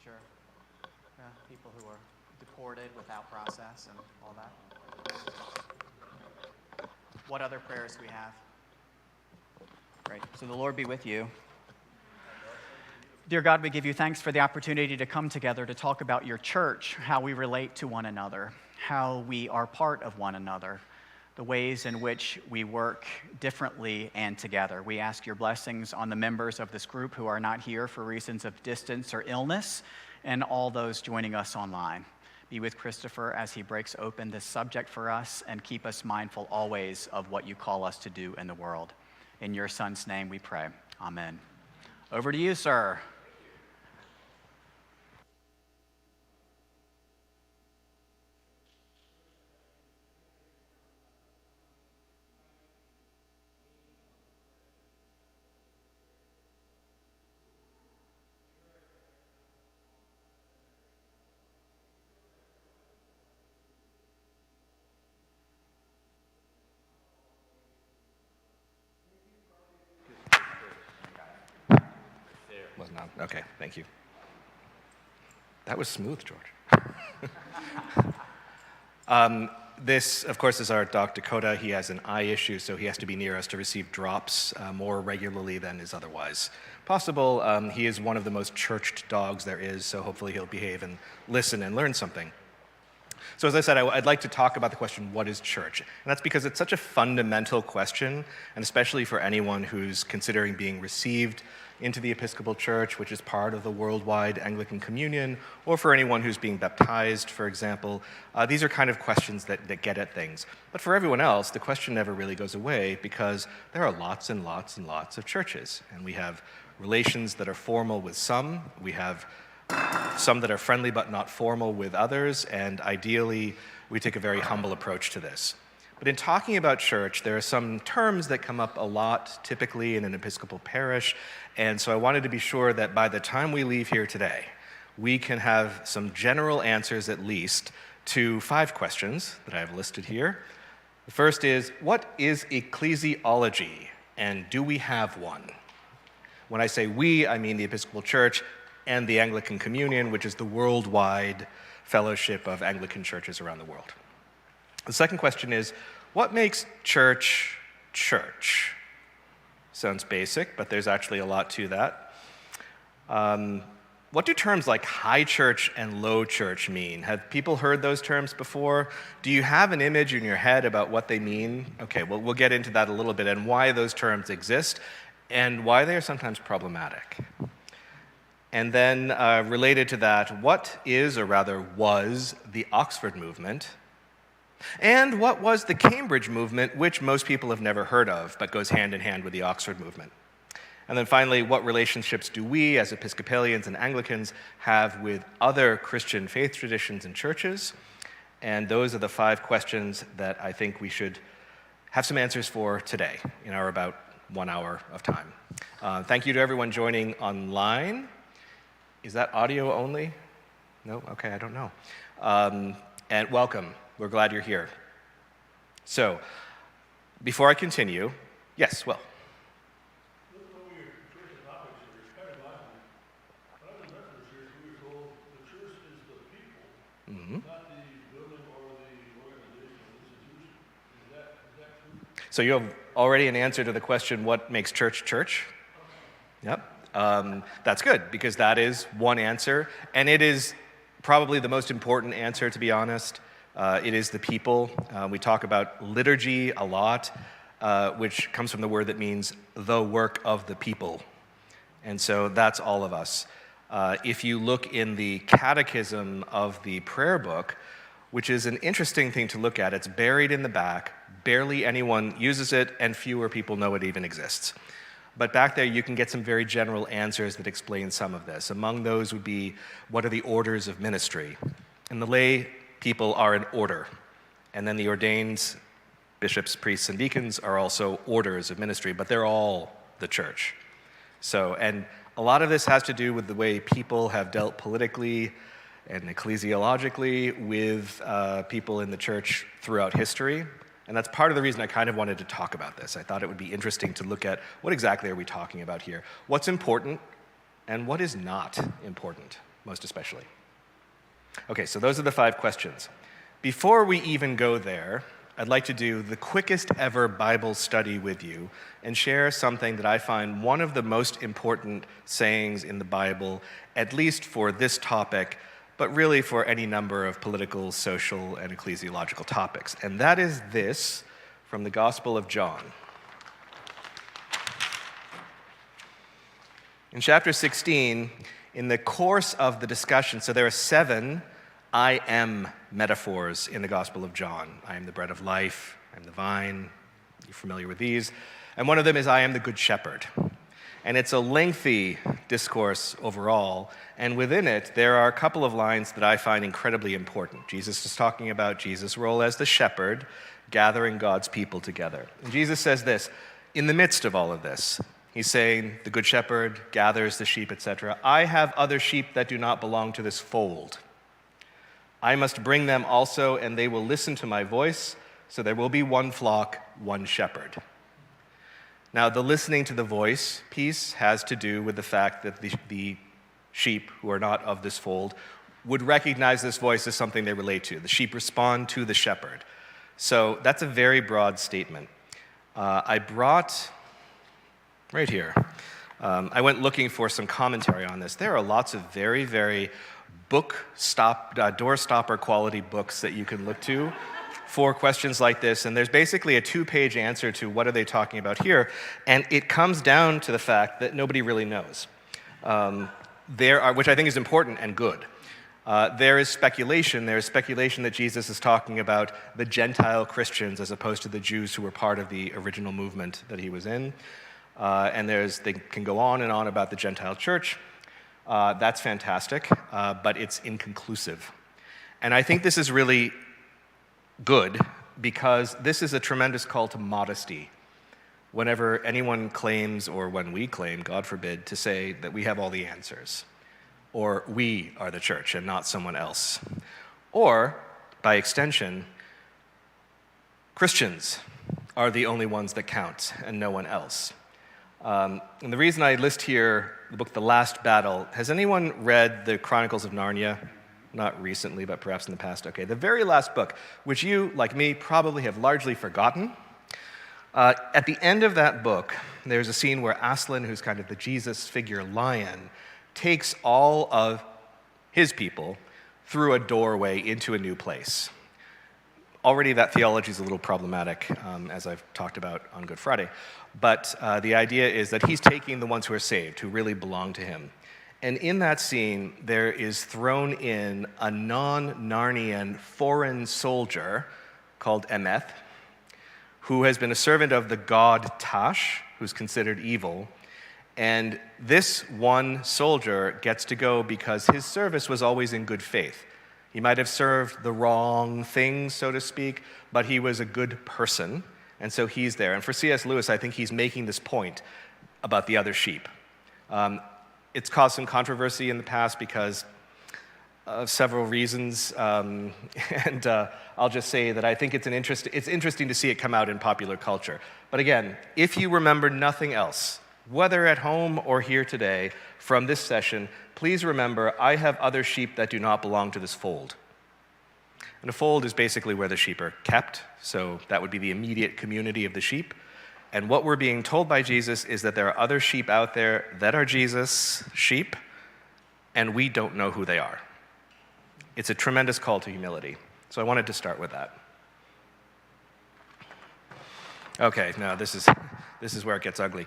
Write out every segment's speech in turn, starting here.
Sure. Yeah, people who are deported without process and all that. What other prayers do we have? Great. So the Lord be with you. Dear God, we give you thanks for the opportunity to come together to talk about your church, how we relate to one another, how we are part of one another, the ways in which we work differently and together. We ask your blessings on the members of this group who are not here for reasons of distance or illness, and all those joining us online. Be with Christopher as he breaks open this subject for us, and keep us mindful always of what you call us to do in the world. In your Son's name we pray. Amen. Over to you, sir. Was not. Okay, thank you. That was smooth, George. This, of course, is our dog Dakota. He has an eye issue, so he has to be near us to receive drops more regularly than is otherwise possible. He is one of the most churched dogs there is, so hopefully he'll behave and listen and learn something. So as I said, I'd like to talk about the question, what is church? And that's because it's such a fundamental question, and especially for anyone who's considering being received into the Episcopal Church, which is part of the worldwide Anglican Communion, or for anyone who's being baptized, for example. These are kind of questions that get at things. But for everyone else, the question never really goes away because there are lots and lots and lots of churches. And we have relations that are formal with some. We have some that are friendly but not formal with others. And ideally, we take a very humble approach to this. But in talking about church, there are some terms that come up a lot, typically in an Episcopal parish, and so I wanted to be sure that by the time we leave here today, we can have some general answers at least to 5 questions that I have listed here. The first is, what is ecclesiology, and do we have one? When I say we, I mean the Episcopal Church and the Anglican Communion, which is the worldwide fellowship of Anglican churches around the world. The second question is, what makes church church? Sounds basic, but there's actually a lot to that. What do terms like high church and low church mean? Have people heard those terms before? Do you have an image in your head about what they mean? Okay, well, we'll get into that a little bit and why those terms exist and why they are sometimes problematic. And then related to that, what is, or rather was, the Oxford movement? And what was the Cambridge movement, which most people have never heard of, but goes hand in hand with the Oxford movement? And then finally, what relationships do we, as Episcopalians and Anglicans, have with other Christian faith traditions and churches? And those are the 5 questions that I think we should have some answers for today in our about 1 hour of time. Thank you to everyone joining online. Is that audio only? No? Okay, I don't know. And welcome. We're glad you're here. So, before I continue, yes, Will. Mm-hmm. So you have already an answer to the question, what makes church church? Yep. That's good, because that is one answer, and it is probably the most important answer, to be honest. It is the people. We talk about liturgy a lot, which comes from the word that means the work of the people. And so that's all of us. If you look in the catechism of the prayer book, which is an interesting thing to look at, it's buried in the back, barely anyone uses it, and fewer people know it even exists. But back there, you can get some very general answers that explain some of this. Among those would be, what are the orders of ministry? And the lay people are an order. And then the ordained bishops, priests, and deacons are also orders of ministry, but they're all the church. So, and a lot of this has to do with the way people have dealt politically and ecclesiologically with people in the church throughout history. And that's part of the reason I kind of wanted to talk about this. I thought it would be interesting to look at what exactly are we talking about here? What's important and what is not important? most especially? Okay, so those are the 5 questions. Before we even go there, I'd like to do the quickest ever Bible study with you and share something that I find one of the most important sayings in the Bible, at least for this topic, but really for any number of political, social, and ecclesiological topics. And that is this from the Gospel of John. In chapter 16, in the course of the discussion, so there are 7 I am metaphors in the Gospel of John. I am the bread of life, I am the vine, you're familiar with these. And one of them is I am the good shepherd. And it's a lengthy discourse overall, and within it, there are a couple of lines that I find incredibly important. Jesus is talking about Jesus' role as the shepherd, gathering God's people together. And Jesus says this, in the midst of all of this, he's saying, the good shepherd gathers the sheep, etc. I have other sheep that do not belong to this fold. I must bring them also, and they will listen to my voice, so there will be one flock, one shepherd. Now, the listening to the voice piece has to do with the fact that the sheep who are not of this fold would recognize this voice as something they relate to. The sheep respond to the shepherd. So that's a very broad statement. I brought, right here, I went looking for some commentary on this. There are lots of very, very doorstopper quality books that you can look to for questions like this, and there's basically a 2-page answer to what are they talking about here, and it comes down to the fact that nobody really knows. Which I think is important and good. There is speculation that Jesus is talking about the Gentile Christians as opposed to the Jews who were part of the original movement that he was in. And they can go on and on about the Gentile church. That's fantastic, but it's inconclusive. And I think this is really good because this is a tremendous call to modesty. Whenever anyone claims, or when we claim, God forbid, to say that we have all the answers, or we are the church and not someone else, or, by extension, Christians are the only ones that count and no one else. And the reason I list here the book The Last Battle, has anyone read the Chronicles of Narnia? Not recently, but perhaps in the past. Okay, the very last book, which you, like me, probably have largely forgotten. At the end of that book, there's a scene where Aslan, who's kind of the Jesus figure lion, takes all of his people through a doorway into a new place. Already that theology is a little problematic, as I've talked about on Good Friday. But the idea is that he's taking the ones who are saved, who really belong to him. And in that scene, there is thrown in a non-Narnian foreign soldier called Emeth, who has been a servant of the god Tash, who's considered evil. And this one soldier gets to go because his service was always in good faith. He might have served the wrong things, so to speak, but he was a good person, and so he's there. And for C.S. Lewis, I think he's making this point about the other sheep. It's caused some controversy in the past because of several reasons, and I'll just say that I think it's interesting to see it come out in popular culture. But again, if you remember nothing else, whether at home or here today from this session, please remember, I have other sheep that do not belong to this fold. And a fold is basically where the sheep are kept, so that would be the immediate community of the sheep. And what we're being told by Jesus is that there are other sheep out there that are Jesus' sheep, and we don't know who they are. It's a tremendous call to humility. So I wanted to start with that. Okay, now this is where it gets ugly.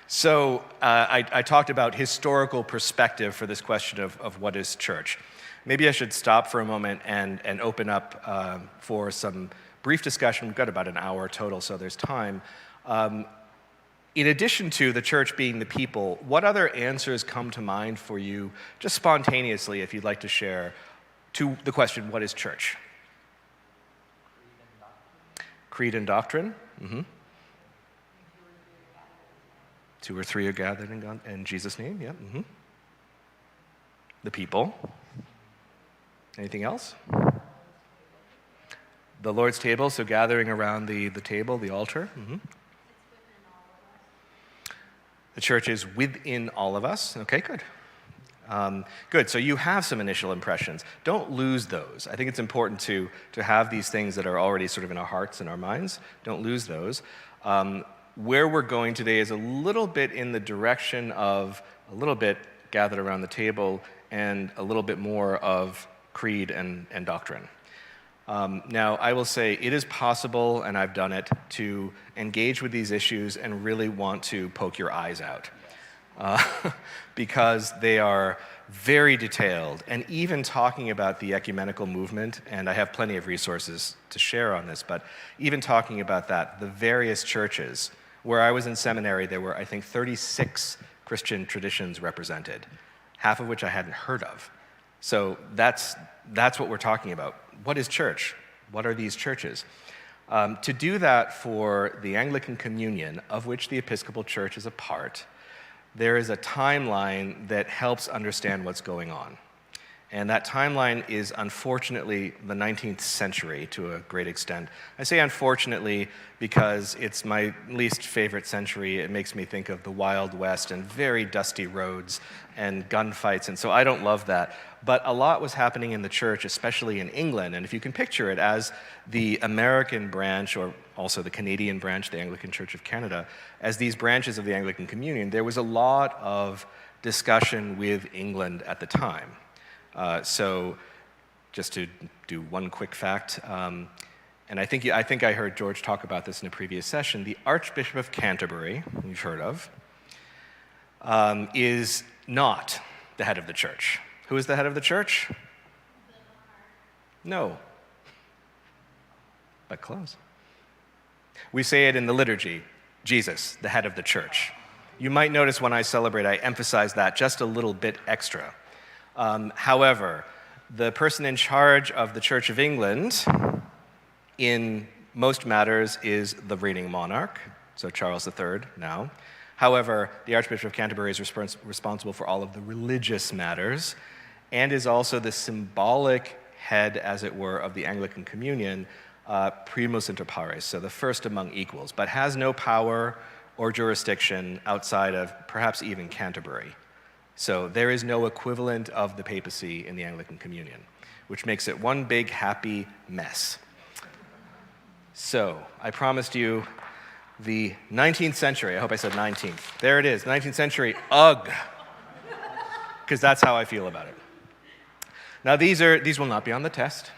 So I talked about historical perspective for this question of what is church. Maybe I should stop for a moment and open up for some brief discussion. We've got about an hour total, so there's time. In addition to the church being the people, what other answers come to mind for you, just spontaneously, if you'd like to share, to the question, what is church? Creed and doctrine. Mm-hmm. 2 or 3 are gathered in Jesus' name, yeah. Mm-hmm. The people. Anything else? The Lord's table, so gathering around the table, the altar. Mm-hmm. The church is within all of us. Okay, good. Good, so you have some initial impressions. Don't lose those. I think it's important to have these things that are already sort of in our hearts and our minds. Don't lose those. Where we're going today is a little bit in the direction of a little bit gathered around the table and a little bit more of creed and doctrine. Now, I will say it is possible, and I've done it, to engage with these issues and really want to poke your eyes out. Because they are very detailed, and even talking about the ecumenical movement, and I have plenty of resources to share on this, but even talking about that, the various churches, where I was in seminary, there were, I think, 36 Christian traditions represented, half of which I hadn't heard of. So that's what we're talking about. What is church? What are these churches? To do that for the Anglican Communion, of which the Episcopal Church is a part, there is a timeline that helps understand what's going on. And that timeline is unfortunately the 19th century to a great extent. I say unfortunately because it's my least favorite century. It makes me think of the Wild West and very dusty roads and gunfights, and so I don't love that. But a lot was happening in the church, especially in England, and if you can picture it as the American branch, or also the Canadian branch, the Anglican Church of Canada, as these branches of the Anglican Communion, there was a lot of discussion with England at the time. So just to do one quick fact, and I think I heard George talk about this in a previous session, the Archbishop of Canterbury, you've heard of, is not the head of the church. Who is the head of the church? No. But close. We say it in the liturgy, Jesus, the head of the church. You might notice when I celebrate, I emphasize that just a little bit extra. However, the person in charge of the Church of England in most matters is the reigning monarch, so Charles III now. However, the Archbishop of Canterbury is responsible for all of the religious matters and is also the symbolic head, as it were, of the Anglican Communion, primus inter pares, so the first among equals, but has no power or jurisdiction outside of perhaps even Canterbury. So there is no equivalent of the papacy in the Anglican Communion, which makes it one big happy mess. So I promised you the 19th century. I hope I said 19th. There it is, 19th century, ugh, because that's how I feel about it. Now these will not be on the test.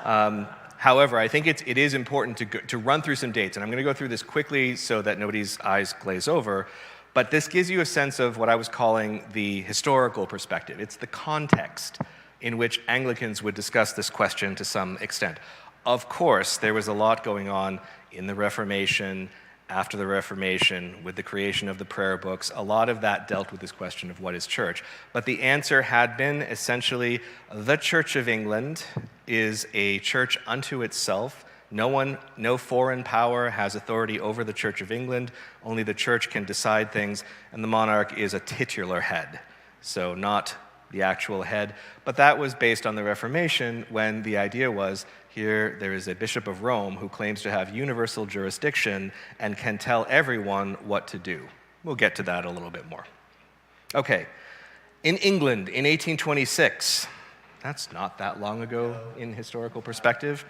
However, I think it is important to run through some dates, and I'm going to go through this quickly so that nobody's eyes glaze over. But this gives you a sense of what I was calling the historical perspective. It's the context in which Anglicans would discuss this question to some extent. Of course, there was a lot going on in the Reformation, after the Reformation, with the creation of the prayer books. A lot of that dealt with this question of what is church. But the answer had been essentially the Church of England is a church unto itself. No foreign power has authority over the Church of England. Only the church can decide things, and the monarch is a titular head, so not the actual head. But that was based on the Reformation, when the idea was, here there is a bishop of Rome who claims to have universal jurisdiction and can tell everyone what to do. We'll get to that a little bit more. Okay, in England in 1826, that's not that long ago in historical perspective,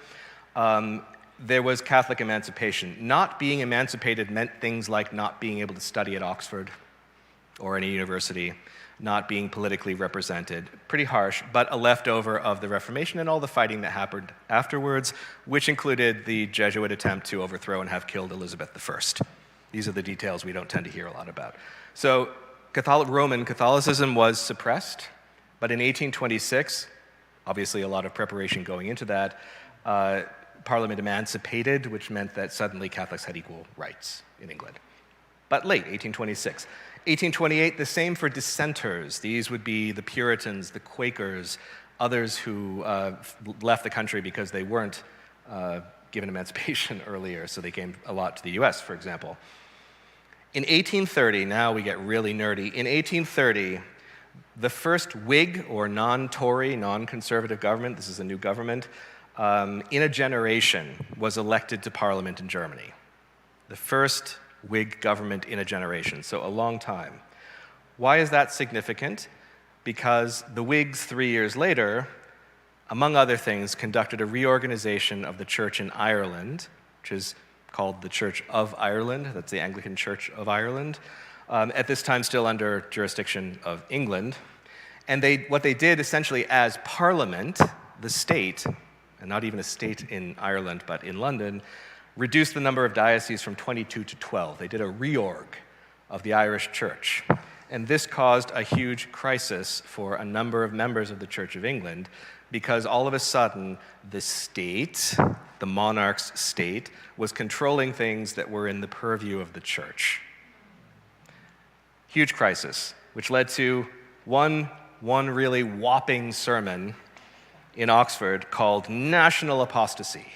there was Catholic emancipation. Not being emancipated meant things like not being able to study at Oxford or any university, not being politically represented. Pretty harsh, but a leftover of the Reformation and all the fighting that happened afterwards, which included the Jesuit attempt to overthrow and have killed Elizabeth I. These are the details we don't tend to hear a lot about. So Roman Catholicism was suppressed, but in 1826, obviously a lot of preparation going into that, Parliament emancipated, which meant that suddenly Catholics had equal rights in England. But late, 1826. 1828, the same for dissenters. These would be the Puritans, the Quakers, others who left the country because they weren't given emancipation earlier, so they came a lot to the US, for example. In 1830, now we get really nerdy. In 1830, the first Whig, or non-Tory, non-conservative government, this is a new government, in a generation was elected to Parliament in Germany. The first Whig government in a generation, so a long time. Why is that significant? because the Whigs 3 years later, among other things, conducted a reorganization of the church in Ireland, which is called the Church of Ireland. That's the Anglican Church of Ireland. At this time, still under jurisdiction of England. And what they did essentially as Parliament, the state, and not even a state in Ireland, but in London, reduced the number of dioceses from 22 to 12. They did a reorg of the Irish Church. And this caused a huge crisis for a number of members of the Church of England, because all of a sudden, the state, the monarch's state, was controlling things that were in the purview of the church. Huge crisis, which led to one really whopping sermon in Oxford called National Apostasy.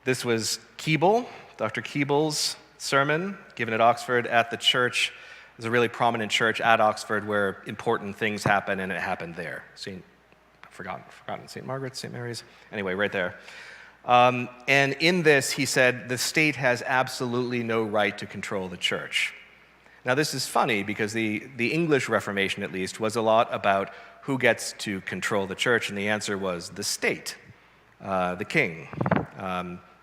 This was Keble, Dr. Keble's sermon, given at Oxford at the church. There's a really prominent church at Oxford where important things happen, and it happened there. Forgotten St. Margaret's, St. Mary's? Anyway, right there. And in this, he said, the state has absolutely no right to control the church. Now, this is funny because the English Reformation, at least, was a lot about who gets to control the church, and the answer was the state, the king.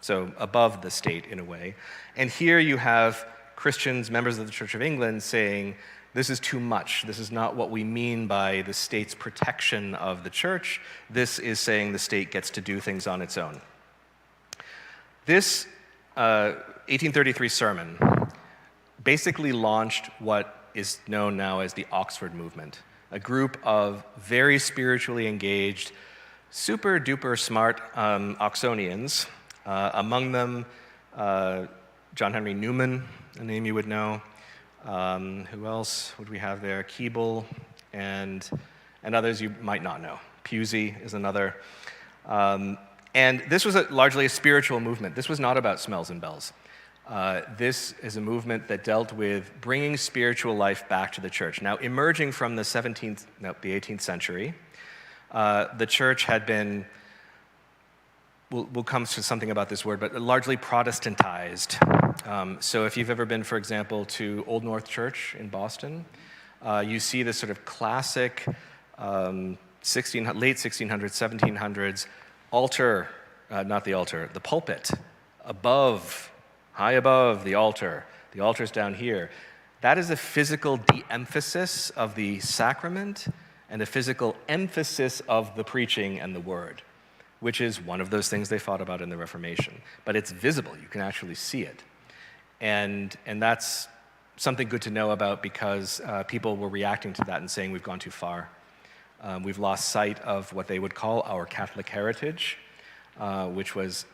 So above the state, in a way. And here you have Christians, members of the Church of England, saying, this is too much. This is not what we mean by the state's protection of the church. This is saying the state gets to do things on its own. This 1833 sermon basically launched what is known now as the Oxford movement, a group of very spiritually engaged, super duper smart Oxonians, among them John Henry Newman, a name you would know. Who else would we have there? Keble and others you might not know. Pusey is another. And this was largely a spiritual movement. This was not about smells and bells. This is a movement that dealt with bringing spiritual life back to the church. Now, emerging from the 18th century, the church had been, we'll come to something about this word, but largely Protestantized. So if you've ever been, for example, to Old North Church in Boston, you see this sort of classic late 1600s, 1700s altar, the pulpit high above the altar. The altar's down here. That is a physical de-emphasis of the sacrament and a physical emphasis of the preaching and the word, which is one of those things they fought about in the Reformation. But it's visible. You can actually see it. And that's something good to know about because people were reacting to that and saying we've gone too far. We've lost sight of what they would call our Catholic heritage, which was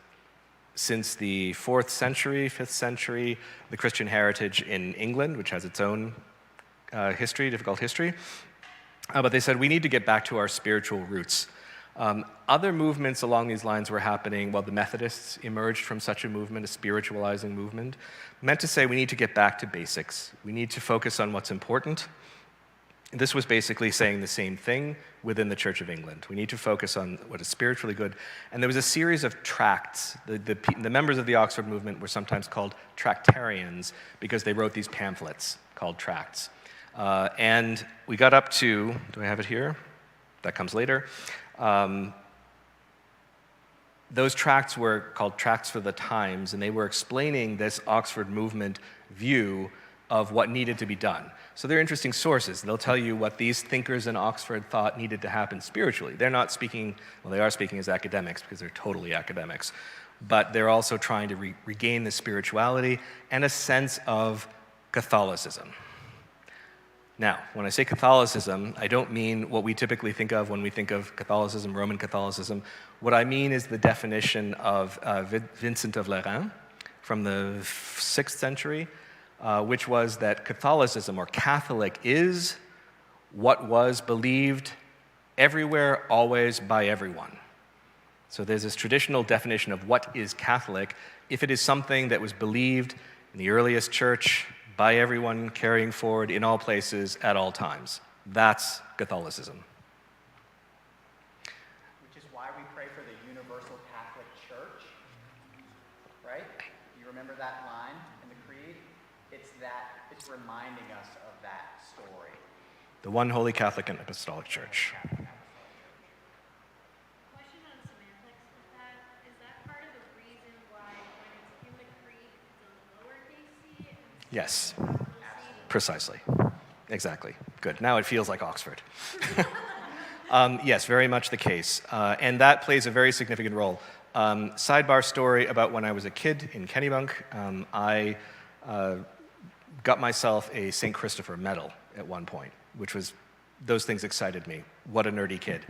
since the 4th century, 5th century, the Christian heritage in England, which has its own difficult history. But they said we need to get back to our spiritual roots. Other movements along these lines were happening. Well, the Methodists emerged from such a movement, a spiritualizing movement, meant to say we need to get back to basics. We need to focus on what's important. This was basically saying the same thing within the Church of England. We need to focus on what is spiritually good. And there was a series of tracts. The members of the Oxford movement were sometimes called tractarians because they wrote these pamphlets called tracts. And we got up to, do I have it here? That comes later. Those tracts were called Tracts for the Times, and they were explaining this Oxford movement view of what needed to be done. So they're interesting sources. They'll tell you what these thinkers in Oxford thought needed to happen spiritually. They're not speaking, well, they are speaking as academics because they're totally academics, but they're also trying to regain the spirituality and a sense of Catholicism. Now, when I say Catholicism, I don't mean what we typically think of when we think of Catholicism, Roman Catholicism. What I mean is the definition of Vincent of Lerins from the 6th century, which was that Catholicism, or Catholic, is what was believed everywhere, always, by everyone. So there's this traditional definition of what is Catholic. If it is something that was believed in the earliest church, by everyone, carrying forward in all places, at all times. That's Catholicism. Which is why we pray for the universal Catholic Church, right? You remember that line in the Creed? It's reminding us of that story. the one holy Catholic and Apostolic Church. Question on semantics with that. Is that part of the reason why when it's in the creed, it's a lowercase c? Yes, precisely. Exactly. Good. Now it feels like Oxford. Yes, very much the case. And that plays a very significant role. Sidebar story about when I was a kid in Kennebunk. I got myself a St. Christopher medal at one point, which was, those things excited me. What a nerdy kid.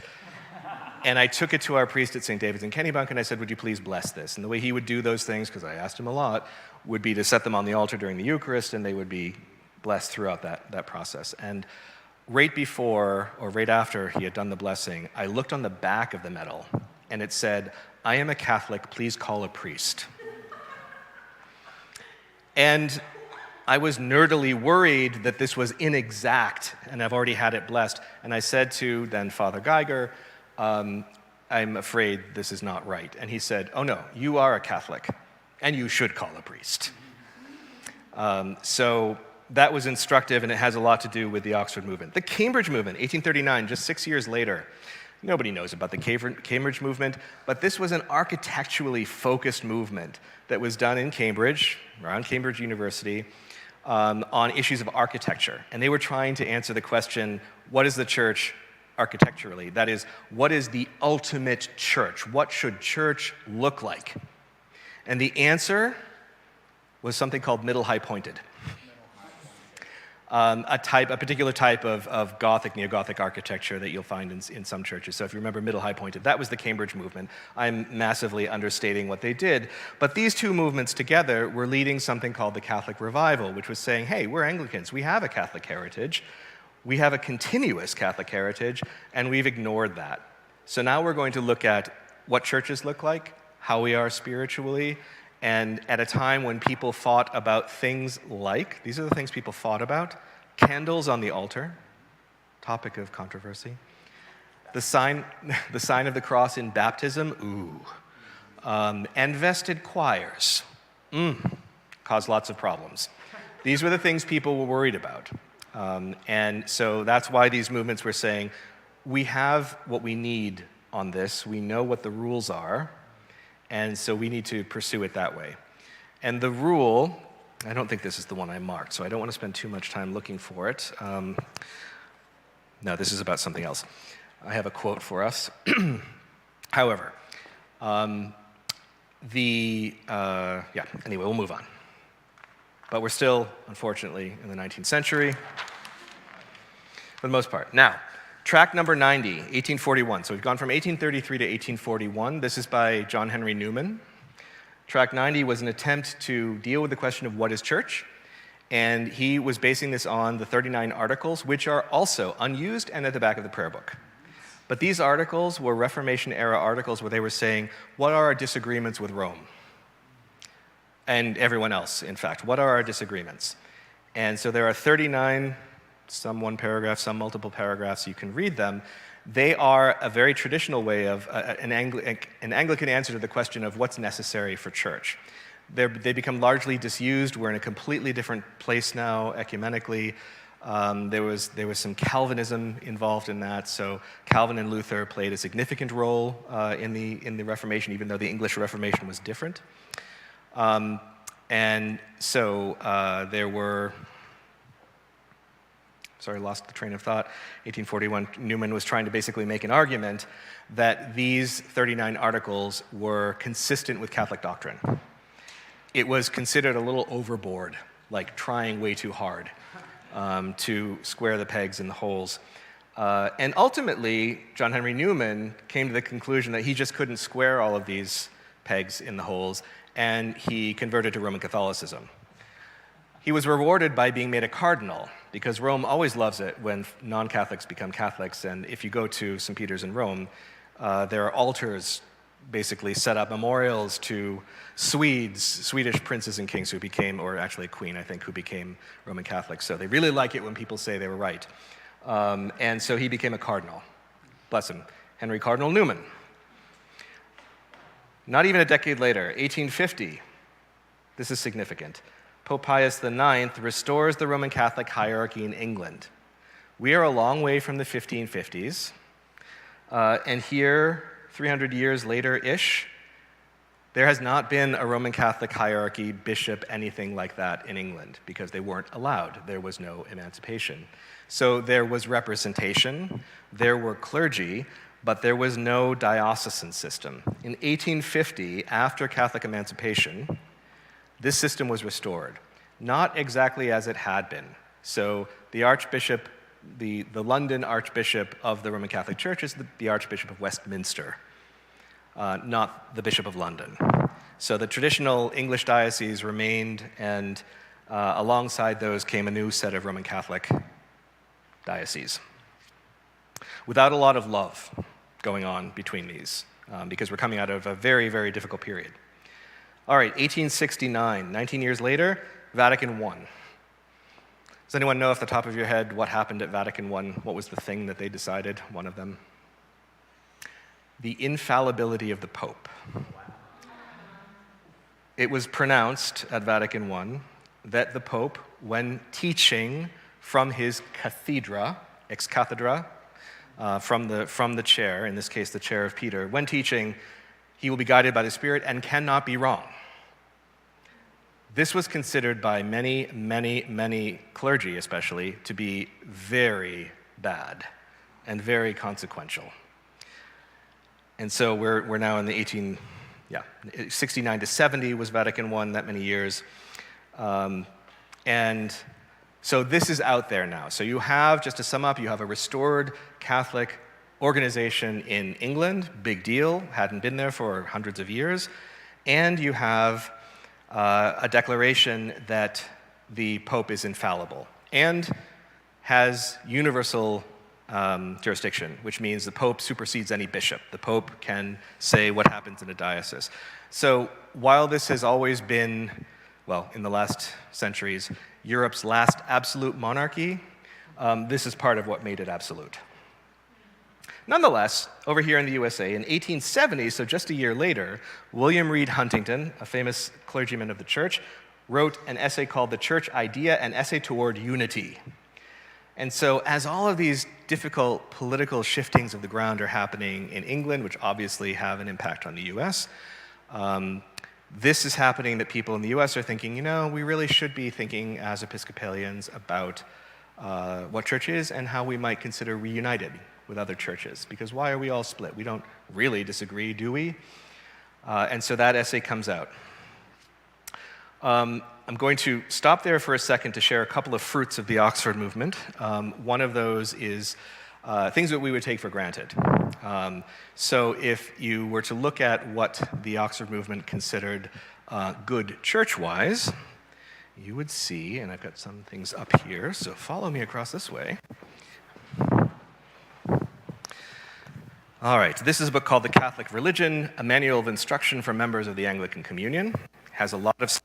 And I took it to our priest at St. David's in Kennebunk, and I said, would you please bless this? And the way he would do those things, because I asked him a lot, would be to set them on the altar during the Eucharist, and they would be blessed throughout that process. And right before, or right after he had done the blessing, I looked on the back of the medal, and it said, I am a Catholic, please call a priest. And I was nerdily worried that this was inexact, and I've already had it blessed. And I said to then Father Geiger, I'm afraid this is not right. And he said, oh no, you are a Catholic, and you should call a priest. So that was instructive, and it has a lot to do with the Oxford movement. The Cambridge movement, 1839, just 6 years later. Nobody knows about the Cambridge movement, but this was an architecturally focused movement that was done in Cambridge, around Cambridge University, on issues of architecture. And they were trying to answer the question, what is the church architecturally? That is, what is the ultimate church? What should church look like? And the answer was something called middle high pointed. A particular type of Gothic, neo-Gothic architecture that you'll find in some churches. So if you remember middle high pointed, that was the Cambridge movement. I'm massively understating what they did. But these two movements together were leading something called the Catholic Revival, which was saying, hey, we're Anglicans. We have a Catholic heritage. We have a continuous Catholic heritage, and we've ignored that. So now we're going to look at what churches look like, how we are spiritually, and at a time when people fought about things like, these are the things people fought about, candles on the altar, topic of controversy, the sign of the cross in baptism, and vested choirs, caused lots of problems. These were the things people were worried about. And so that's why these movements were saying, we have what we need on this, we know what the rules are, and so we need to pursue it that way. And the rule, I don't think this is the one I marked, so I don't want to spend too much time looking for it. No, this is about something else. I have a quote for us. However, anyway, we'll move on. But we're still, unfortunately, in the 19th century, for the most part. Now, tract number 90, 1841. So we've gone from 1833 to 1841. This is by John Henry Newman. Tract 90 was an attempt to deal with the question of what is church, and he was basing this on the 39 articles, which are also unused and at the back of the prayer book. But these articles were Reformation-era articles where they were saying, what are our disagreements with Rome? And everyone else, in fact. What are our disagreements? And so there are 39, some one paragraph, some multiple paragraphs. You can read them. They are a very traditional way of an Anglican answer to the question of what's necessary for church. They become largely disused. We're in a completely different place now, ecumenically. There was some Calvinism involved in that. So Calvin and Luther played a significant role in the Reformation, even though the English Reformation was different. And so there were, sorry, lost the train of thought. 1841, Newman was trying to basically make an argument that these 39 articles were consistent with Catholic doctrine. It was considered a little overboard, like trying way too hard to square the pegs in the holes. And ultimately, John Henry Newman came to the conclusion that he just couldn't square all of these pegs in the holes, and he converted to Roman Catholicism. He was rewarded by being made a cardinal, because Rome always loves it when non-Catholics become Catholics, and if you go to St. Peter's in Rome, there are altars basically set up, memorials to Swedish princes and kings who became, or actually a queen, I think, who became Roman Catholics. So they really like it when people say they were right. And so he became a cardinal. Bless him. Henry Cardinal Newman. Not even a decade later, 1850, this is significant. Pope Pius IX restores the Roman Catholic hierarchy in England. We are a long way from the 1550s, and here, 300 years later-ish, there has not been a Roman Catholic hierarchy, bishop, anything like that in England, because they weren't allowed. There was no emancipation. So there was representation, there were clergy, but there was no diocesan system. In 1850, after Catholic emancipation, this system was restored, not exactly as it had been. So the Archbishop, the London Archbishop of the Roman Catholic Church is the Archbishop of Westminster, not the Bishop of London. So the traditional English diocese remained, and alongside those came a new set of Roman Catholic dioceses, without a lot of love going on between these, because we're coming out of a very, very difficult period. All right, 1869, 19 years later, Vatican I. Does anyone know off the top of your head what happened at Vatican I? What was the thing that they decided, one of them? The infallibility of the Pope. It was pronounced at Vatican I that the Pope, when teaching from his cathedra, ex cathedra, from the chair, in this case the chair of Peter, when teaching, he will be guided by the Spirit and cannot be wrong. This was considered by many, many, many clergy especially to be very bad and very consequential. And so we're now in the 69 to 70 was Vatican I, that many years. And so this is out there now. So you have, just to sum up, you have a restored Catholic organization in England, big deal, hadn't been there for hundreds of years. And you have a declaration that the Pope is infallible and has universal jurisdiction, which means the Pope supersedes any bishop. The Pope can say what happens in a diocese. So while this has always been, well, in the last centuries, Europe's last absolute monarchy, this is part of what made it absolute. Nonetheless, over here in the USA, in 1870, so just a year later, William Reed Huntington, a famous clergyman of the church, wrote an essay called The Church Idea, an Essay Toward Unity. And so as all of these difficult political shiftings of the ground are happening in England, which obviously have an impact on the US, this is happening that people in the US are thinking, we really should be thinking as Episcopalians about what church is and how we might consider reunited with other churches. Because why are we all split? We don't really disagree, do we? And so that essay comes out. I'm going to stop there for a second to share a couple of fruits of the Oxford movement. One of those is things that we would take for granted. So if you were to look at what the Oxford movement considered good church-wise, you would see, and I've got some things up here, so follow me across this way. All right, this is a book called The Catholic Religion, a manual of instruction for members of the Anglican Communion. It has a lot of,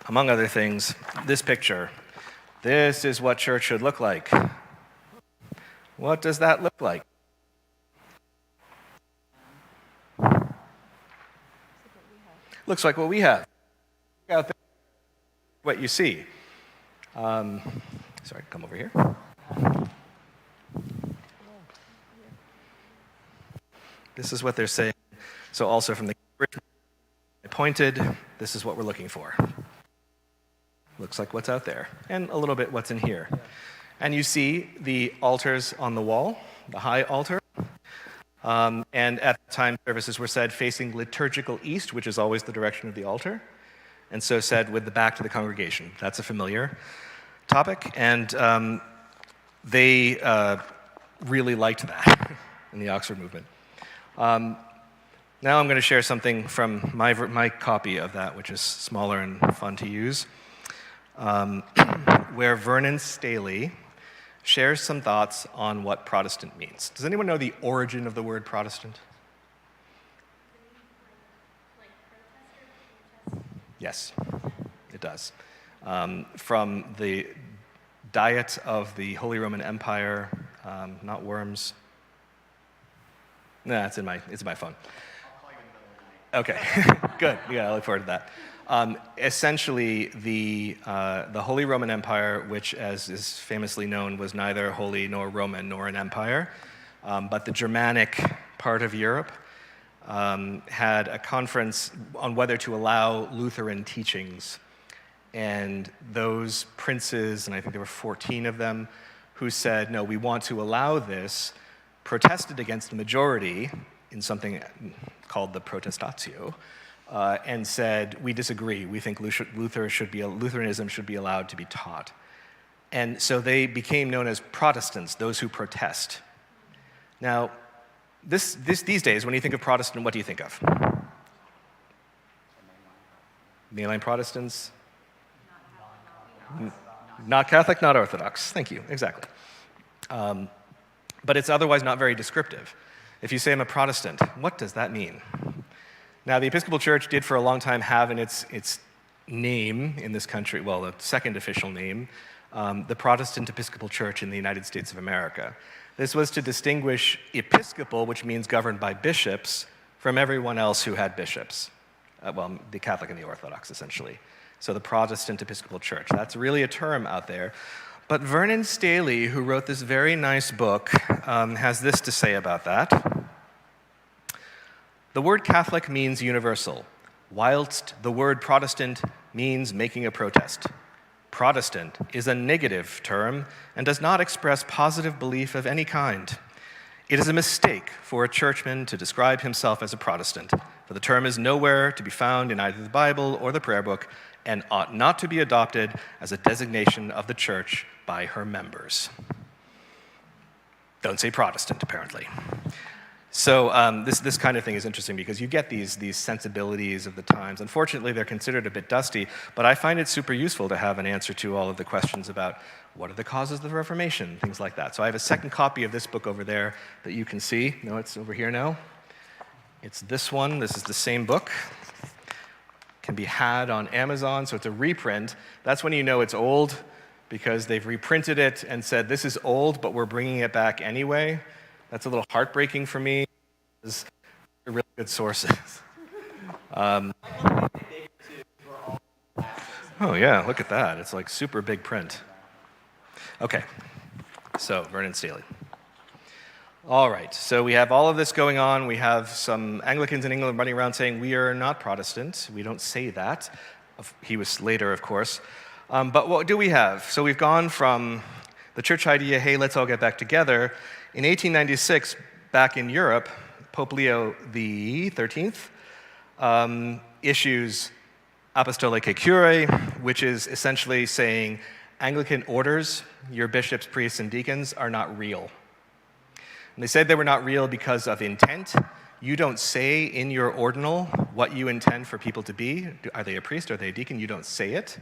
among other things, this picture. This is what church should look like. What does that look like? Looks like what we have. Out there, what you see. Sorry, come over here. This is what they're saying. So also from the I pointed, this is what we're looking for. Looks like what's out there. And a little bit what's in here. And you see the altars on the wall, the high altar. And at the time, services were said facing liturgical east, which is always the direction of the altar. And so said with the back to the congregation. That's a familiar topic. And they really liked that in the Oxford movement. Now I'm going to share something from my copy of that, which is smaller and fun to use, where Vernon Staley shares some thoughts on what Protestant means. Does anyone know the origin of the word Protestant? Yes, it does. From the diet of the Holy Roman Empire, not worms. No, it's in my phone. Okay, good. Yeah, I look forward to that. Essentially, the Holy Roman Empire, which, as is famously known, was neither holy nor Roman nor an empire, but the Germanic part of Europe, had a conference on whether to allow Lutheran teachings. And those princes, and I think there were 14 of them, who said, no, we want to allow this, protested against the majority in something called the Protestatio, and said, we disagree. We think Lutheranism should be allowed to be taught. And so they became known as Protestants, those who protest. Now, these days, when you think of Protestant, what do you think of? Mainline Protestants? Not Catholic, not Orthodox. Thank you, exactly. But it's otherwise not very descriptive. If you say I'm a Protestant, what does that mean? Now, the Episcopal Church did for a long time have in its name in this country, well, the second official name, the Protestant Episcopal Church in the United States of America. This was to distinguish episcopal, which means governed by bishops, from everyone else who had bishops. Well, the Catholic and the Orthodox, essentially. So the Protestant Episcopal Church. That's really a term out there. But Vernon Staley, who wrote this very nice book, has this to say about that. The word Catholic means universal, whilst the word Protestant means making a protest. Protestant is a negative term and does not express positive belief of any kind. It is a mistake for a churchman to describe himself as a Protestant, for the term is nowhere to be found in either the Bible or the prayer book, and ought not to be adopted as a designation of the church by her members. Don't say Protestant, apparently. So this kind of thing is interesting because you get these sensibilities of the times. Unfortunately, they're considered a bit dusty, but I find it super useful to have an answer to all of the questions about what are the causes of the Reformation, things like that. So I have a second copy of this book over there that you can see. No, it's over here now. It's this one. This is the same book. Can be had on Amazon, so it's a reprint. That's when you know it's old, because they've reprinted it and said, this is old, but we're bringing it back anyway. That's a little heartbreaking for me. They're really good sources. Oh yeah, look at that. It's like super big print. Okay, so Vernon Staley. All right, so we have all of this going on. We have some Anglicans in England running around saying, we are not Protestant. We don't say that. He was later, of course. But what do we have? So we've gone from the church idea, hey, let's all get back together. In 1896, back in Europe, Pope Leo XIII issues Apostolicae Curiae, which is essentially saying Anglican orders, your bishops, priests, and deacons, are not real. And they said they were not real because of intent. You don't say in your ordinal what you intend for people to be. Are they a priest? Are they a deacon? You don't say it.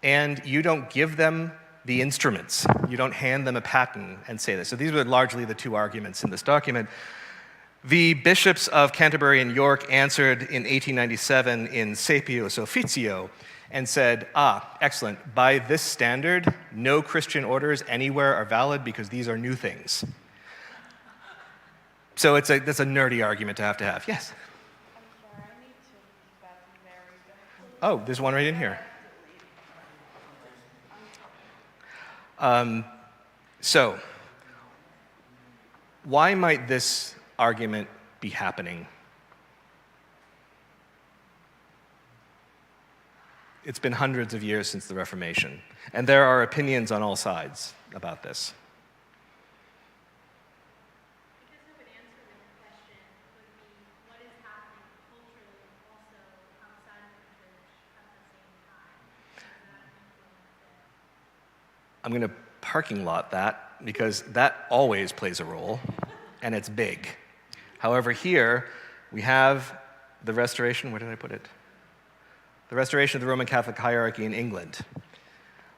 And you don't give them the instruments. You don't hand them a paten and say this. So these were largely the two arguments in this document. The bishops of Canterbury and York answered in 1897 in Sapios Officio and said, excellent, by this standard, no Christian orders anywhere are valid because these are new things. So that's a nerdy argument to have. Yes? I'm sorry, I need to use the bathroom there. Oh, there's one right in here. So, why might this argument be happening? It's been hundreds of years since the Reformation, and there are opinions on all sides about this. Because of an answer to the question would be what is happening culturally also outside of the church at the same time. Does that influence it? I'm going to parking lot that because that always plays a role, and it's big. However, here we have the restoration, where did I put it? The restoration of the Roman Catholic hierarchy in England.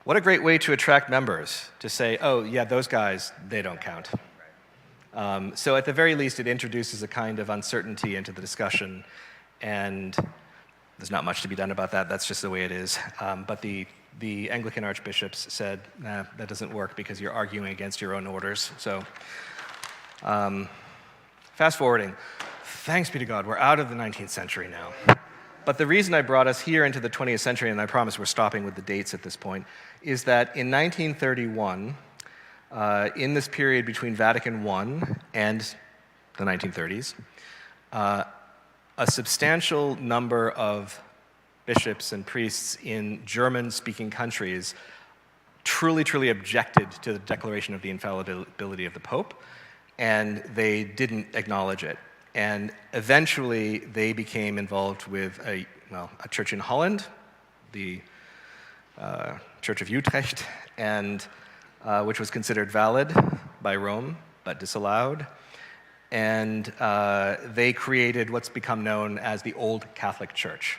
What a great way to attract members, to say, oh, yeah, those guys, they don't count. So at the very least, it introduces a kind of uncertainty into the discussion, and there's not much to be done about that. That's just the way it is. But the Anglican archbishops said, nah, that doesn't work because you're arguing against your own orders. So fast forwarding. Thanks be to God, we're out of the 19th century now. But the reason I brought us here into the 20th century, and I promise we're stopping with the dates at this point, is that in 1931, in this period between Vatican I and the 1930s, a substantial number of bishops and priests in German-speaking countries truly objected to the declaration of the infallibility of the Pope, and they didn't acknowledge it. And eventually, they became involved with a church in Holland, the Church of Utrecht, and which was considered valid by Rome, but disallowed. And they created what's become known as the Old Catholic Church.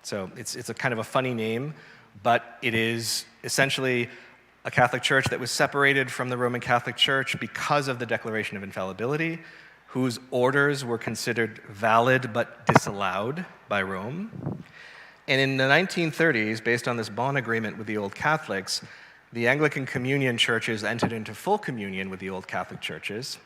So it's a kind of a funny name, but it is essentially a Catholic Church that was separated from the Roman Catholic Church because of the Declaration of Infallibility, whose orders were considered valid but disallowed by Rome. And in the 1930s, based on this Bonn Agreement with the Old Catholics, the Anglican Communion churches entered into full communion with the Old Catholic churches.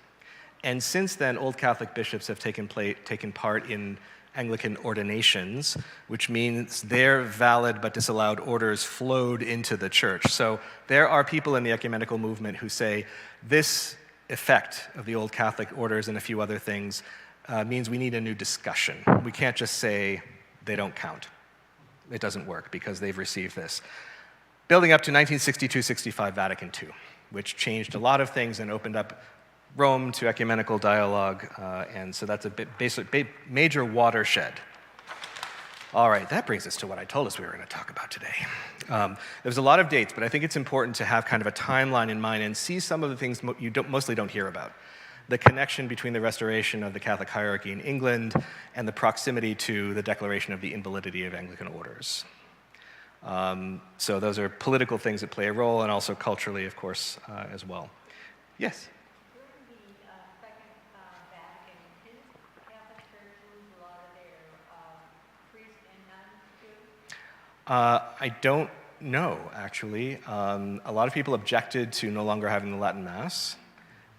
And since then, Old Catholic bishops have taken part in Anglican ordinations, which means their valid but disallowed orders flowed into the church. So there are people in the ecumenical movement who say this effect of the Old Catholic orders and a few other things means we need a new discussion. We can't just say they don't count. It doesn't work because they've received this. Building up to 1962-65 Vatican II, which changed a lot of things and opened up Rome to ecumenical dialogue, and so that's a major watershed. All right, that brings us to what I told us we were going to talk about today. There's a lot of dates, but I think it's important to have kind of a timeline in mind and see some of the things you mostly don't hear about. The connection between the restoration of the Catholic hierarchy in England and the proximity to the declaration of the invalidity of Anglican orders. So those are political things that play a role, and also culturally, of course, as well. Yes? I don't know, actually. A lot of people objected to no longer having the Latin Mass.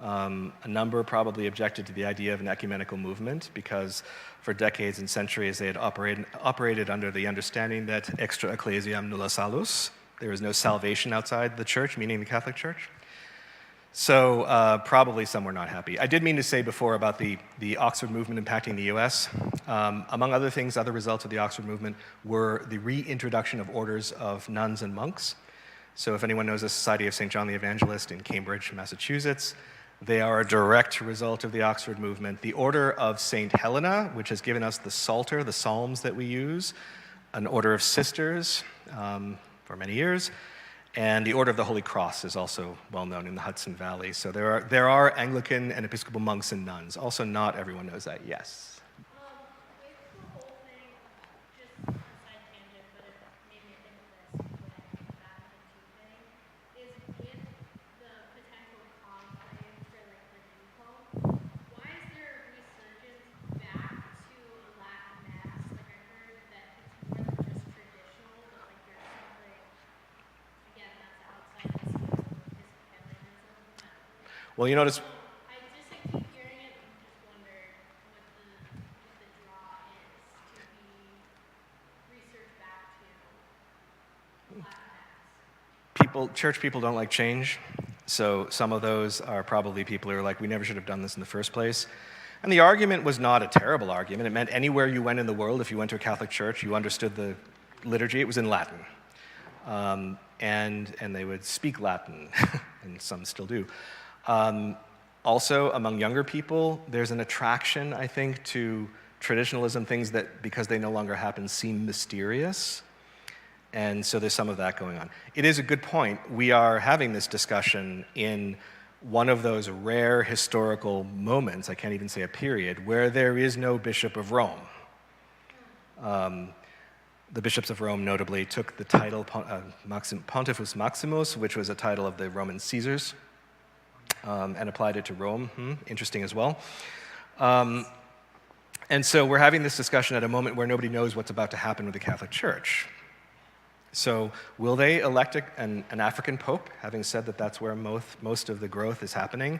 A number probably objected to the idea of an ecumenical movement because for decades and centuries they had operated under the understanding that extra ecclesiam nulla salus, there is no salvation outside the church, meaning the Catholic Church. So probably some were not happy. I did mean to say before about the Oxford movement impacting the US. Among other things, other results of the Oxford movement were the reintroduction of orders of nuns and monks. So if anyone knows the Society of St. John the Evangelist in Cambridge, Massachusetts, they are a direct result of the Oxford movement. The Order of St. Helena, which has given us the Psalter, the Psalms that we use, an order of sisters for many years, and the Order of the Holy Cross is also well known in the Hudson Valley. So there are Anglican and Episcopal monks and nuns. Also, not everyone knows that. Yes? Is the whole thing, just a side tangent, but it made me think of this when I think of that Vatican II thing, is with the potential conclave for like the new pope, why is there a resurgence back to a Latin Mass? Like I heard that it's more than just traditional, but like there's something, again, that's outside the scope of Episcopalianism. Well, you notice I keep hearing it and just wonder what the draw is to be researched back to Latin Mass. church people don't like change. So some of those are probably people who are like, we never should have done this in the first place. And the argument was not a terrible argument. It meant anywhere you went in the world, if you went to a Catholic church, you understood the liturgy. It was in Latin. And they would speak Latin, and some still do. Also, among younger people, there's an attraction, I think, to traditionalism, things that, because they no longer happen, seem mysterious. And so there's some of that going on. It is a good point. We are having this discussion in one of those rare historical moments, I can't even say a period, where there is no Bishop of Rome. The bishops of Rome notably took the title Pontifex Maximus, which was a title of the Roman Caesars, and applied it to Rome. Interesting as well. And so we're having this discussion at a moment where nobody knows what's about to happen with the Catholic Church. So will they elect an African pope, having said that that's where most of the growth is happening?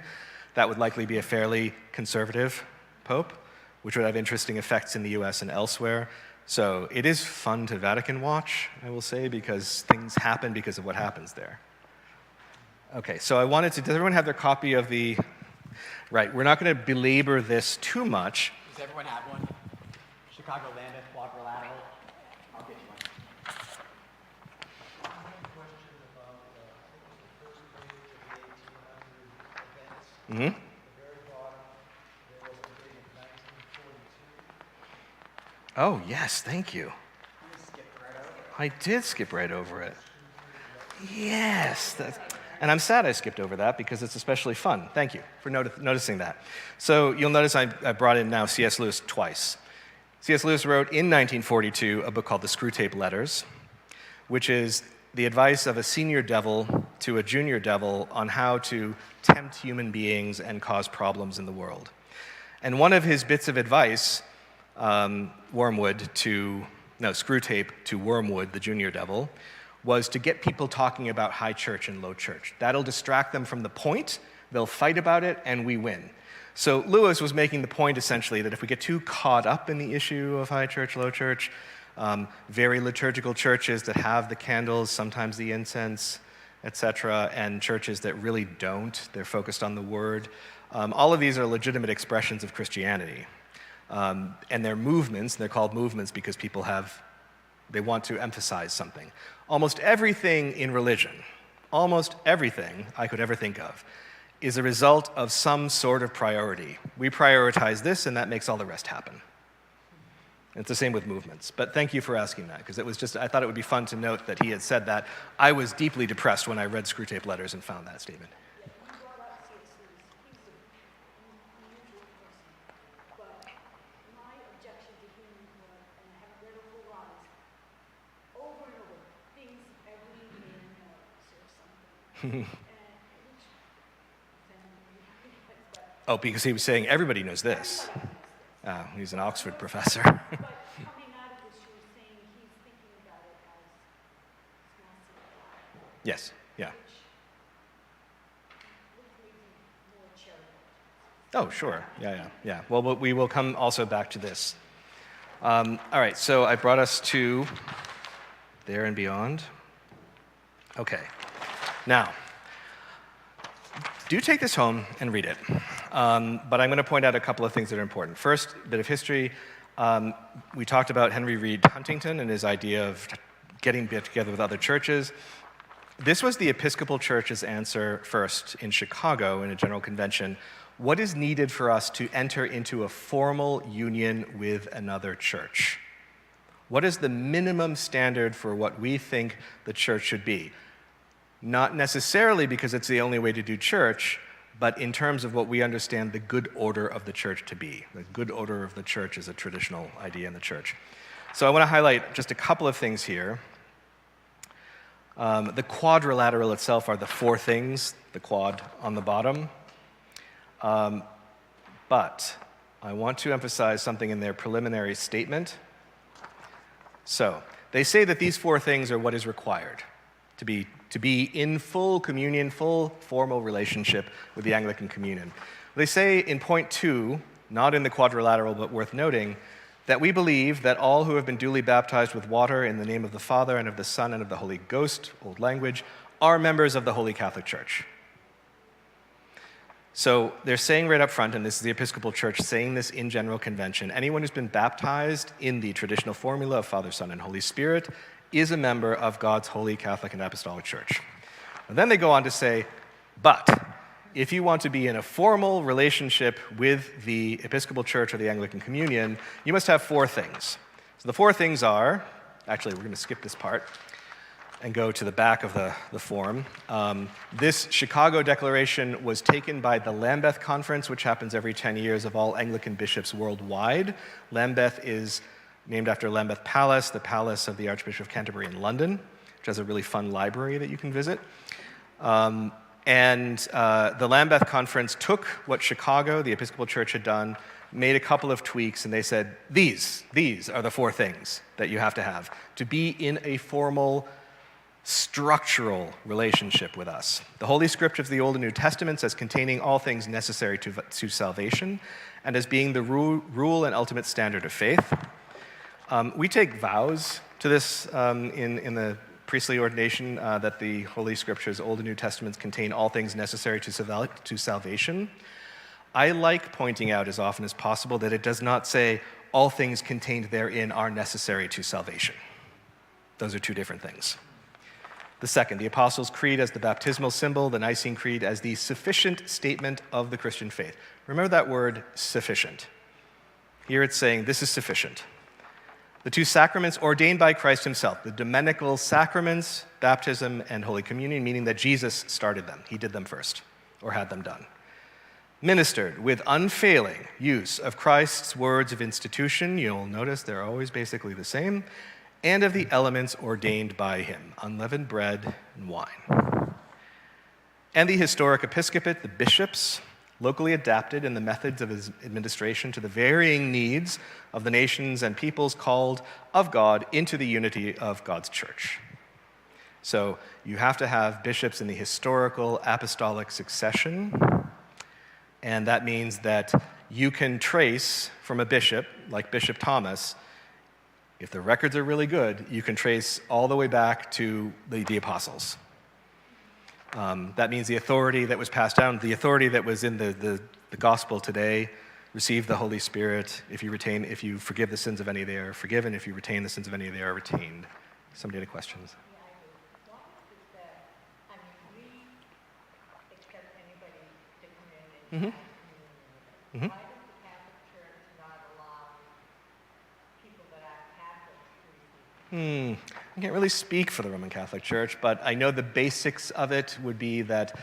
That would likely be a fairly conservative pope, which would have interesting effects in the US and elsewhere. So it is fun to Vatican watch, I will say, because things happen because of what happens there. Okay, so does everyone have their copy of the, right, we're not going to belabor this too much. Does everyone have one? Chicago Lambeth Quadrilateral? I'll get you one. I have a question about, the first page of the 1800 events. Mm-hmm. At the very bottom, there was a date of 1942. Oh, yes, thank you. You skipped right over it. I did skip right over it. Yes. And I'm sad I skipped over that because it's especially fun. Thank you for noticing that. So you'll notice I brought in now C.S. Lewis twice. C.S. Lewis wrote in 1942 a book called The Screwtape Letters, which is the advice of a senior devil to a junior devil on how to tempt human beings and cause problems in the world. And one of his bits of advice, Screwtape to Wormwood, the junior devil, was to get people talking about high church and low church. That'll distract them from the point, they'll fight about it, and we win. So Lewis was making the point, essentially, that if we get too caught up in the issue of high church, low church, very liturgical churches that have the candles, sometimes the incense, etc., and churches that really don't, they're focused on the word, all of these are legitimate expressions of Christianity. And they're movements, they're called movements because people they want to emphasize something. Almost everything in religion, almost everything I could ever think of, is a result of some sort of priority. We prioritize this, and that makes all the rest happen. It's the same with movements. But thank you for asking that, because I thought it would be fun to note that he had said that. I was deeply depressed when I read Screwtape Letters and found that statement. Oh, because he was saying everybody knows this. He's an Oxford professor. But coming out of this, you were saying he's thinking about it as massive, Yes, yeah. which makes me more charitable. Oh, sure. Yeah. Well, we will come also back to this. All right, so I brought us to There and Beyond. Okay. Now, do take this home and read it. But I'm going to point out a couple of things that are important. First, a bit of history. We talked about Henry Reed Huntington and his idea of getting together with other churches. This was the Episcopal Church's answer first in Chicago in a general convention. What is needed for us to enter into a formal union with another church? What is the minimum standard for what we think the church should be? Not necessarily because it's the only way to do church, but in terms of what we understand the good order of the church to be. The good order of the church is a traditional idea in the church. So I want to highlight just a couple of things here. The quadrilateral itself are the four things, the quad on the bottom. But I want to emphasize something in their preliminary statement. So they say that these four things are what is required to be in full communion, full formal relationship with the Anglican Communion. They say in point 2, not in the quadrilateral but worth noting, that we believe that all who have been duly baptized with water in the name of the Father and of the Son and of the Holy Ghost, old language, are members of the Holy Catholic Church. So they're saying right up front, and this is the Episcopal Church saying this in General Convention, anyone who's been baptized in the traditional formula of Father, Son, and Holy Spirit is a member of God's Holy Catholic and Apostolic Church. And then they go on to say, but if you want to be in a formal relationship with the Episcopal Church or the Anglican Communion, you must have four things. So the four things are, actually we're going to skip this part and go to the back of the form. This Chicago Declaration was taken by the Lambeth Conference, which happens every 10 years of all Anglican bishops worldwide. Lambeth is named after Lambeth Palace, the palace of the Archbishop of Canterbury in London, which has a really fun library that you can visit. The Lambeth Conference took what Chicago, the Episcopal Church, had done, made a couple of tweaks, and they said, these are the four things that you have to be in a formal, structural relationship with us. The Holy Scripture of the Old and New Testaments as containing all things necessary to salvation, and as being the rule and ultimate standard of faith. We take vows to this in the priestly ordination that the Holy Scriptures, Old and New Testaments, contain all things necessary to salvation. I like pointing out as often as possible that it does not say all things contained therein are necessary to salvation. Those are two different things. The second, the Apostles' Creed as the baptismal symbol, the Nicene Creed as the sufficient statement of the Christian faith. Remember that word, sufficient. Here it's saying this is sufficient. The two sacraments ordained by Christ himself, the dominical sacraments, baptism and Holy Communion, meaning that Jesus started them. He did them first, or had them done. Ministered with unfailing use of Christ's words of institution, you'll notice they're always basically the same, and of the elements ordained by him, unleavened bread and wine. And the historic episcopate, the bishops, locally adapted in the methods of his administration to the varying needs of the nations and peoples called of God into the unity of God's church. So you have to have bishops in the historical apostolic succession, and that means that you can trace from a bishop, like Bishop Thomas, if the records are really good, you can trace all the way back to the apostles. That means the authority that was passed down, the authority that was in the gospel today, receive the Holy Spirit. If you forgive the sins of any, they are forgiven. If you retain the sins of any, they are retained. Somebody any questions? Yeah, I do. One is that, I mean, we accept anybody to come in and Mm-hmm. have communion with us. Why does the Catholic Church not allow people that are Catholics to receive? I can't really speak for the Roman Catholic Church, but I know the basics of it would be that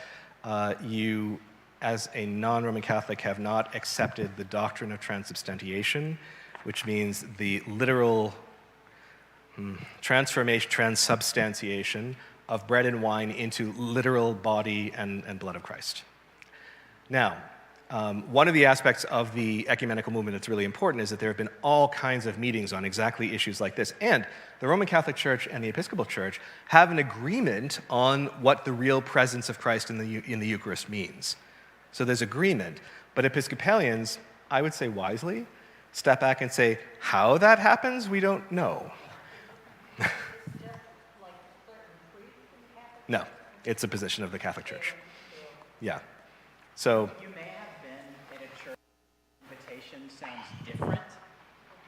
you, as a non-Roman Catholic, have not accepted the doctrine of transubstantiation, which means the literal transubstantiation of bread and wine into literal body and blood of Christ. Now, one of the aspects of the ecumenical movement that's really important is that there have been all kinds of meetings on exactly issues like this. And the Roman Catholic Church and the Episcopal Church have an agreement on what the real presence of Christ in the Eucharist means. So there's agreement. But Episcopalians, I would say wisely, step back and say, how that happens, we don't know. Just like certain priests in the Catholic No, it's a position of the Catholic Church. Church? Yeah. So You may have been in a church where invitation sounds different,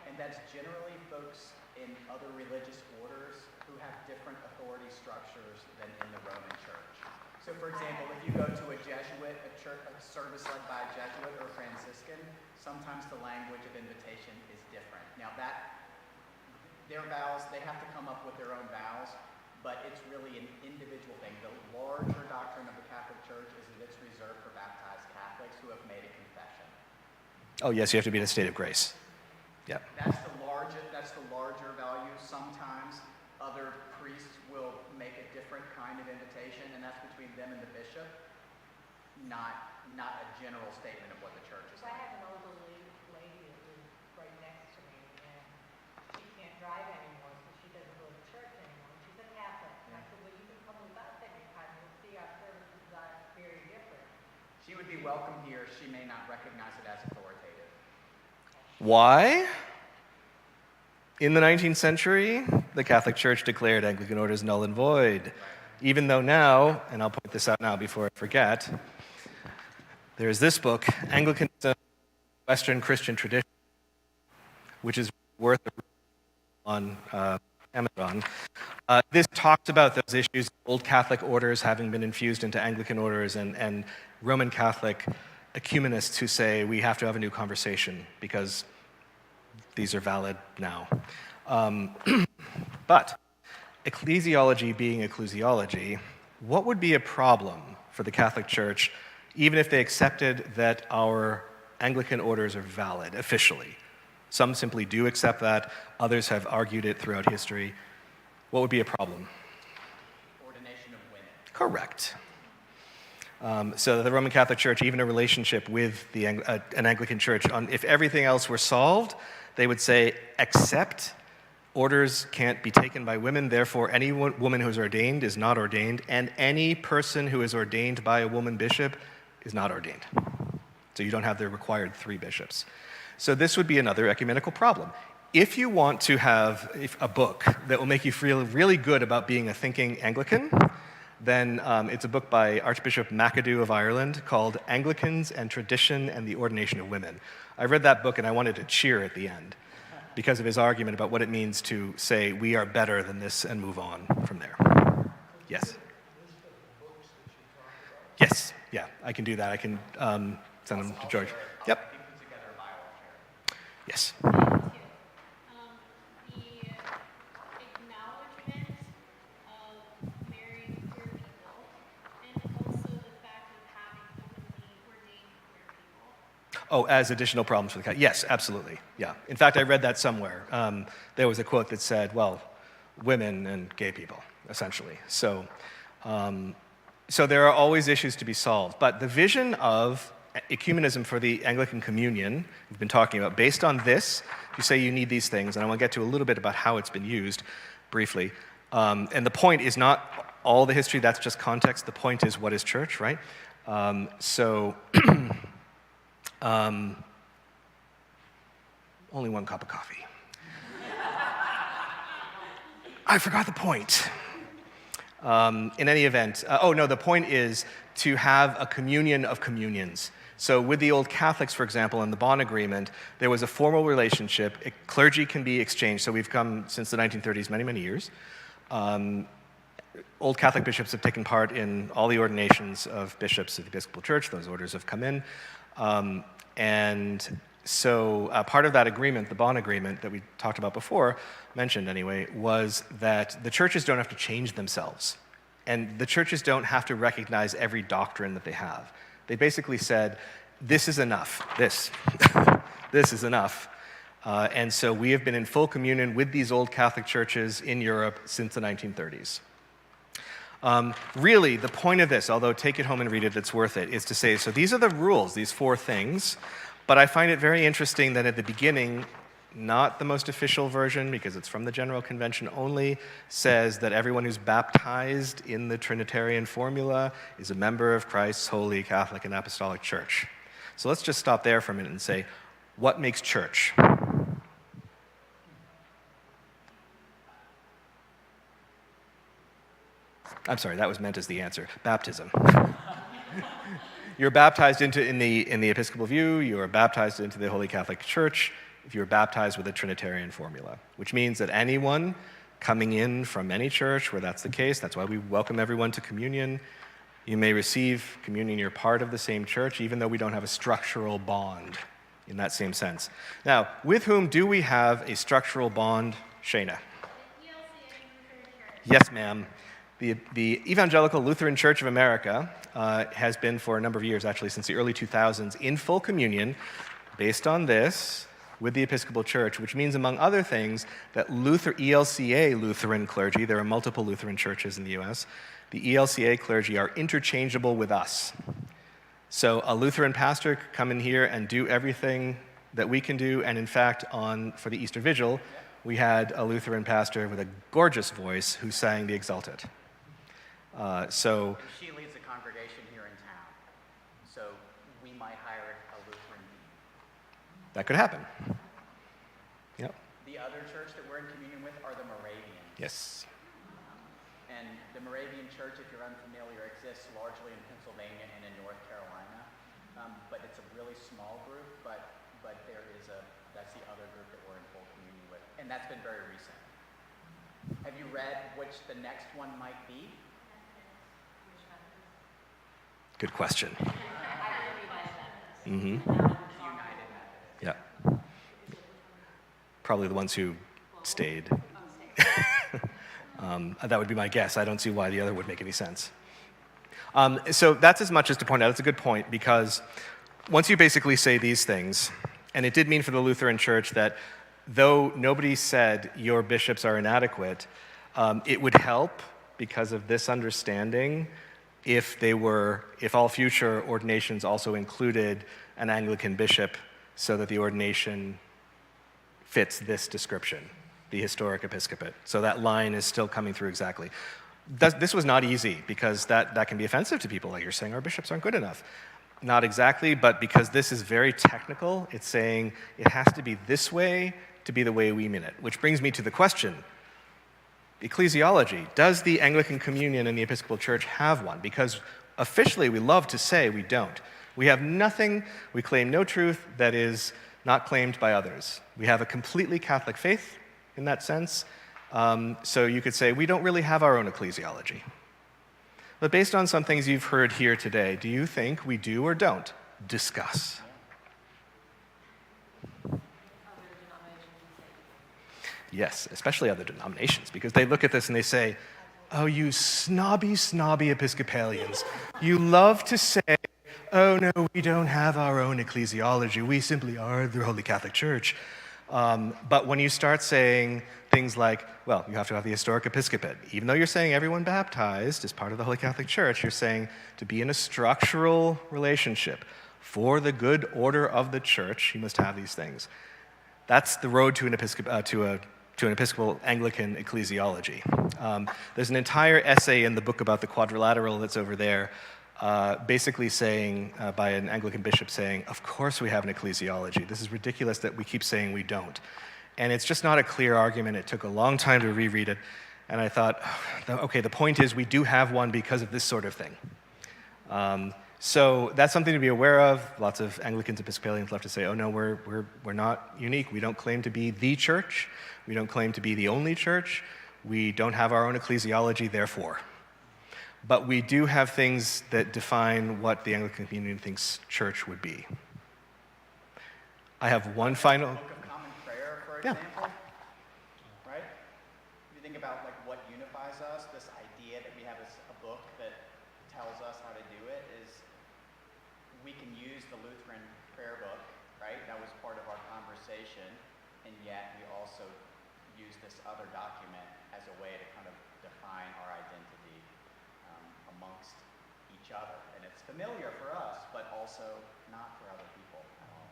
and that's generally folks in other religious orders who have different authority structures than in the Roman Church. So, for example, if you go to a Jesuit, a service led by a Jesuit or Franciscan, sometimes the language of invitation is different. Now, their vows, they have to come up with their own vows, but it's really an individual thing. The larger doctrine of the Catholic Church is that it's reserved for baptized Catholics who have made a confession. oh yes, you have to be in a state of grace. Yeah. That's the larger value. Sometimes other priests will make a different kind of invitation, and that's between them and the bishop, not a general statement of what the church is So I like. have an older lady that lives right next to me, and she can't drive anymore, so she doesn't go to church anymore. She's a Catholic. And I said, well, you can come with us anytime. You'll see our services are very different. She would be welcome here. She may not recognize it as authoritative. Why? In the 19th century, the Catholic Church declared Anglican orders null and void. Even though now, and I'll point this out now before I forget, there's this book, Anglicanism, Western Christian Tradition, which is worth a read on Amazon. This talks about those issues, old Catholic orders having been infused into Anglican orders and Roman Catholic ecumenists who say we have to have a new conversation because these are valid now. But ecclesiology being ecclesiology, what would be a problem for the Catholic Church even if they accepted that our Anglican orders are valid officially? Some simply do accept that. Others have argued it throughout history. What would be a problem? Ordination of women. Correct. So the Roman Catholic Church, even a relationship with an Anglican church, if everything else were solved, they would say, except orders can't be taken by women, therefore any woman who is ordained is not ordained, and any person who is ordained by a woman bishop is not ordained. So you don't have the required 3 bishops. So this would be another ecumenical problem. If you want to have a book that will make you feel really good about being a thinking Anglican, then it's a book by Archbishop McAdoo of Ireland called Anglicans and Tradition and the Ordination of Women. I read that book and I wanted to cheer at the end because of his argument about what it means to say we are better than this and move on from there. Yes? Yes, yeah, I can do that. I can send them to George. Yep. Yes. The acknowledgement of married queer people, and also the fact of having openly ordained queer people. Oh, as additional problems for the cat. Yes, absolutely. Yeah. In fact, I read that somewhere. There was a quote that said, well, women and gay people, essentially. So there are always issues to be solved. But the vision of ecumenism for the Anglican Communion we've been talking about, based on this, you say you need these things, and I want to get to a little bit about how it's been used briefly. And the point is not all the history, that's just context. The point is, what is church, right? Only one cup of coffee. I forgot the point. In any event, the point is to have a communion of communions. So with the old Catholics, for example, in the Bonn Agreement, there was a formal relationship. Clergy can be exchanged. So we've come since the 1930s, many, many years. Old Catholic bishops have taken part in all the ordinations of bishops of the Episcopal Church. Those orders have come in. And so part of that agreement, the Bonn Agreement that we talked about before, mentioned anyway, was that the churches don't have to change themselves. And the churches don't have to recognize every doctrine that they have. They basically said, this is enough, this is enough. And so we have been in full communion with these old Catholic churches in Europe since the 1930s. Really, the point of this, although take it home and read it, it's worth it, is to say, so these are the rules, these 4 things, but I find it very interesting that at the beginning, not the most official version, because it's from the General Convention only, says that everyone who's baptized in the Trinitarian formula is a member of Christ's holy Catholic and Apostolic Church. So let's just stop there for a minute and say, what makes church? I'm sorry, that was meant as the answer. Baptism. You're baptized in the Episcopal view, you are baptized into the Holy Catholic Church if you're baptized with a Trinitarian formula, which means that anyone coming in from any church where that's the case, that's why we welcome everyone to communion, you may receive communion, you're part of the same church, even though we don't have a structural bond in that same sense. Now, with whom do we have a structural bond? Shayna. Yes, ma'am. The Evangelical Lutheran Church of America has been for a number of years, actually since the early 2000s, in full communion based on this with the Episcopal Church, which means, among other things, that ELCA Lutheran clergy, there are multiple Lutheran churches in the U.S., the ELCA clergy are interchangeable with us. So a Lutheran pastor could come in here and do everything that we can do, and in fact, for the Easter Vigil, we had a Lutheran pastor with a gorgeous voice who sang the Exultet. She leads a congregation here in town, so we might hire a Lutheran dean. That could happen. Yep. The other church that we're in communion with are the Moravians. Yes. And the Moravian Church, if you're unfamiliar, exists largely in Pennsylvania and in North Carolina. But it's a really small group, but that's the other group that we're in full communion with. And that's been very recent. Have you read which the next one might be? Good question. Mm-hmm. United Methodist. Yeah. Probably the ones who stayed. That would be my guess. I don't see why the other would make any sense. So that's as much as to point out. It's a good point, because once you basically say these things, and it did mean for the Lutheran Church that though nobody said your bishops are inadequate, it would help because of this understanding if all future ordinations also included an Anglican bishop so that the ordination fits this description, the historic episcopate. So that line is still coming through exactly. This was not easy, because that can be offensive to people, like you're saying our bishops aren't good enough. Not exactly, but because this is very technical, it's saying it has to be this way to be the way we mean it. Which brings me to the question, ecclesiology. Does the Anglican Communion and the Episcopal Church have one? Because officially we love to say we don't. We have nothing, we claim no truth that is not claimed by others. We have a completely Catholic faith in that sense. So you could say we don't really have our own ecclesiology. But based on some things you've heard here today, do you think we do or don't? Discuss. Yes, especially other denominations, because they look at this and they say, oh, you snobby Episcopalians, you love to say, oh no, we don't have our own ecclesiology, we simply are the Holy Catholic Church. But when you start saying things like, well, you have to have the historic episcopate, even though you're saying everyone baptized is part of the Holy Catholic Church, you're saying to be in a structural relationship for the good order of the church, you must have these things. That's the road to an Episcopal Anglican ecclesiology. There's an entire essay in the book about the quadrilateral that's over there, basically saying, by an Anglican bishop saying, of course we have an ecclesiology. This is ridiculous that we keep saying we don't. And it's just not a clear argument. It took a long time to reread it. And I thought, okay, the point is we do have one because of this sort of thing. So that's something to be aware of. Lots of Anglicans, Episcopalians love to say, oh no, we're not unique. We don't claim to be the church. We don't claim to be the only church. We don't have our own ecclesiology, therefore. But we do have things that define what the Anglican Communion thinks church would be. I have one final... Book of Common Prayer, for Yeah. example, right? If you think about like what unifies us, this idea that we have a book that tells us how to do it is we can use the Lutheran prayer book, right? That was part of our conversation, and yet we also use this other document as a way to kind of define our identity amongst each other. And it's familiar for us, but also not for other people at all.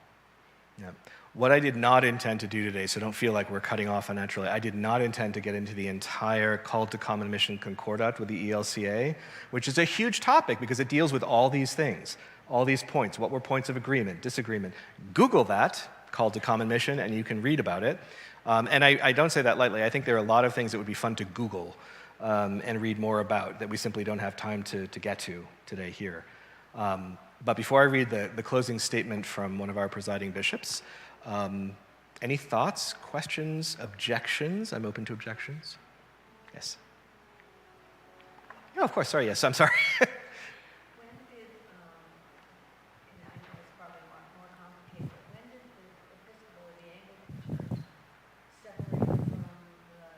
Yeah. What I did not intend to do today, so don't feel like we're cutting off unnaturally, I did not intend to get into the entire Call to Common Mission Concordat with the ELCA, which is a huge topic because it deals with all these things, all these points. What were points of agreement, disagreement? Google that, Call to Common Mission, and you can read about it. And I don't say that lightly. I think there are a lot of things that would be fun to Google and read more about that we simply don't have time to get to today here. But before I read the closing statement from one of our presiding bishops, any thoughts, questions, objections? I'm open to objections. Yes. No, of course. Sorry. Yes, I'm sorry. When did, and I know it's probably more complicated, but when did the Episcopal or the Anglican Church separate from the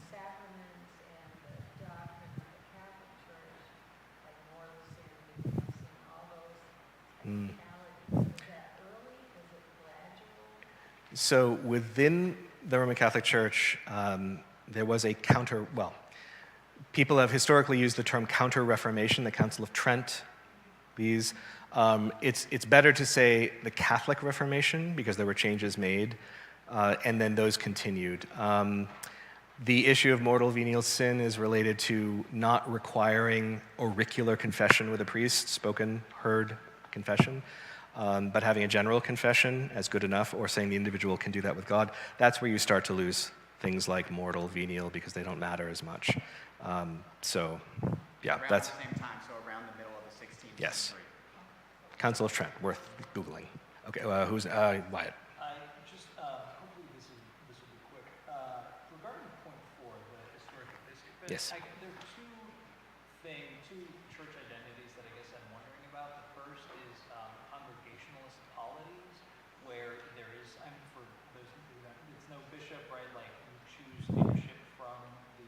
sacraments and the doctrine of the Catholic Church, like mortal sin, venial sin, all those technicalities? Was that early? Was it gradual? So within the Roman Catholic Church, there was a people have historically used the term counter-reformation, the Council of Trent. These, it's better to say the Catholic Reformation because there were changes made, and then those continued. The issue of mortal venial sin is related to not requiring auricular confession with a priest, spoken, heard confession, but having a general confession as good enough, or saying the individual can do that with God. That's where you start to lose things like mortal, venial, because they don't matter as much. So, yeah, Around that's... the same time, so around the middle of the 16th Yes. century. Council of Trent, worth Googling. Okay, who's, Wyatt? Hopefully this will be quick. Regarding point 4, the historic episcopate, Yes. there are two church identities that I guess I'm wondering about. The first is Congregationalist polities, where there is, for those who don't, it's no bishop, right? Like you choose leadership from the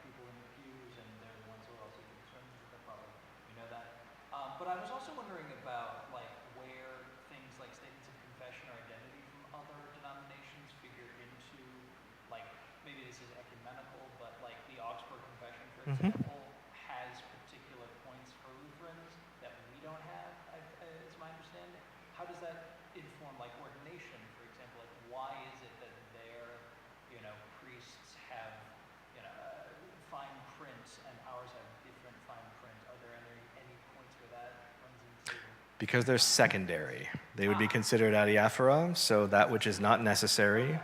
people in the pews, and they're the ones who are also doing sermons. You know that. But I was also wondering about like where things like statements of confession or identity from other denominations figure into, like maybe this is ecumenical, but like the Augsburg Confession, for example, has particular points for Lutherans that we don't have, is my understanding. How does that inform like ordination, for example? Like why is it that their priests have fine print and ours have different fine print? Are there any points where that runs into? Because they're secondary. They would be considered adiaphora, so that which is not necessary,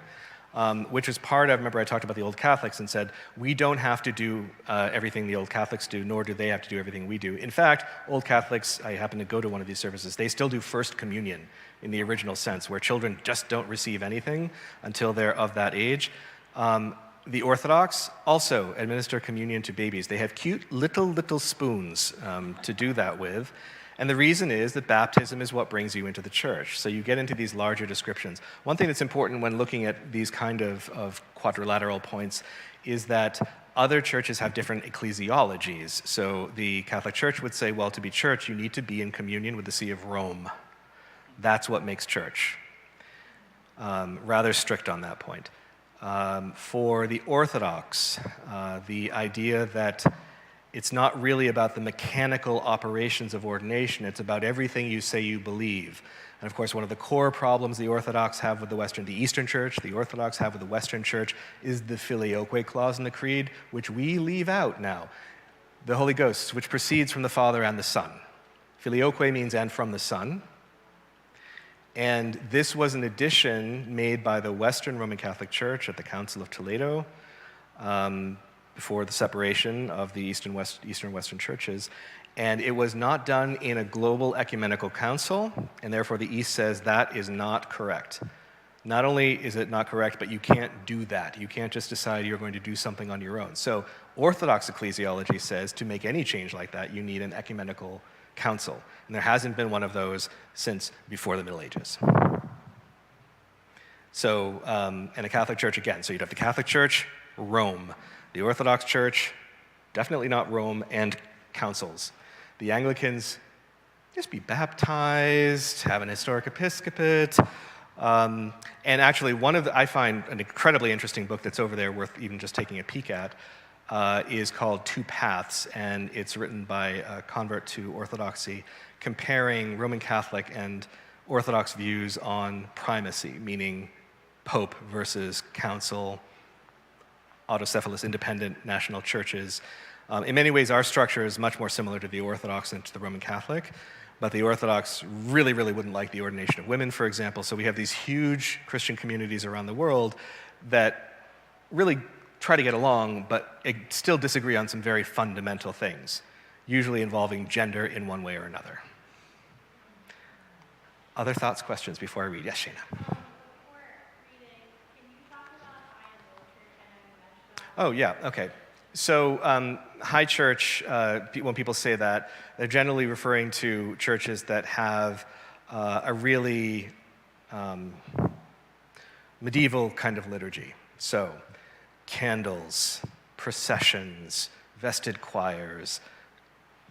which was part of, remember I talked about the Old Catholics and said, we don't have to do everything the Old Catholics do, nor do they have to do everything we do. In fact, Old Catholics, I happen to go to one of these services, they still do First Communion in the original sense, where children just don't receive anything until they're of that age. The Orthodox also administer communion to babies. They have cute little spoons to do that with. And the reason is that baptism is what brings you into the church. So you get into these larger descriptions. One thing that's important when looking at these kind of quadrilateral points is that other churches have different ecclesiologies. So the Catholic Church would say, well, to be church, you need to be in communion with the See of Rome. That's what makes church. Rather strict on that point. For the Orthodox, the idea that it's not really about the mechanical operations of ordination, it's about everything you say you believe. And of course, one of the core problems the Orthodox have with the Eastern Church, the Orthodox have with the Western Church, is the filioque clause in the Creed, which we leave out now. The Holy Ghost, which proceeds from the Father and the Son. Filioque means and from the Son. And this was an addition made by the Western Roman Catholic Church at the Council of Toledo before the separation of the Eastern and Western churches. And it was not done in a global ecumenical council, and therefore the East says that is not correct. Not only is it not correct, but you can't do that. You can't just decide you're going to do something on your own. So Orthodox ecclesiology says to make any change like that, you need an ecumenical council. And there hasn't been one of those since before the Middle Ages. So, and a Catholic Church again. So you'd have the Catholic Church, Rome. The Orthodox Church, definitely not Rome, and councils. The Anglicans, just be baptized, have an historic episcopate. And actually, I find an incredibly interesting book that's over there worth even just taking a peek at, is called Two Paths, and it's written by a convert to Orthodoxy, comparing Roman Catholic and Orthodox views on primacy, meaning Pope versus council, autocephalous independent national churches. In many ways, our structure is much more similar to the Orthodox than to the Roman Catholic, but the Orthodox really wouldn't like the ordination of women, for example. So we have these huge Christian communities around the world that really try to get along, but still disagree on some very fundamental things, usually involving gender in one way or another. Other thoughts, questions before I read? Yes, Shana. Before reading, can you talk about high and low church? I know you mentioned that. Oh, yeah, okay. So high church, when people say that, they're generally referring to churches that have a really medieval kind of liturgy. So candles, processions, vested choirs,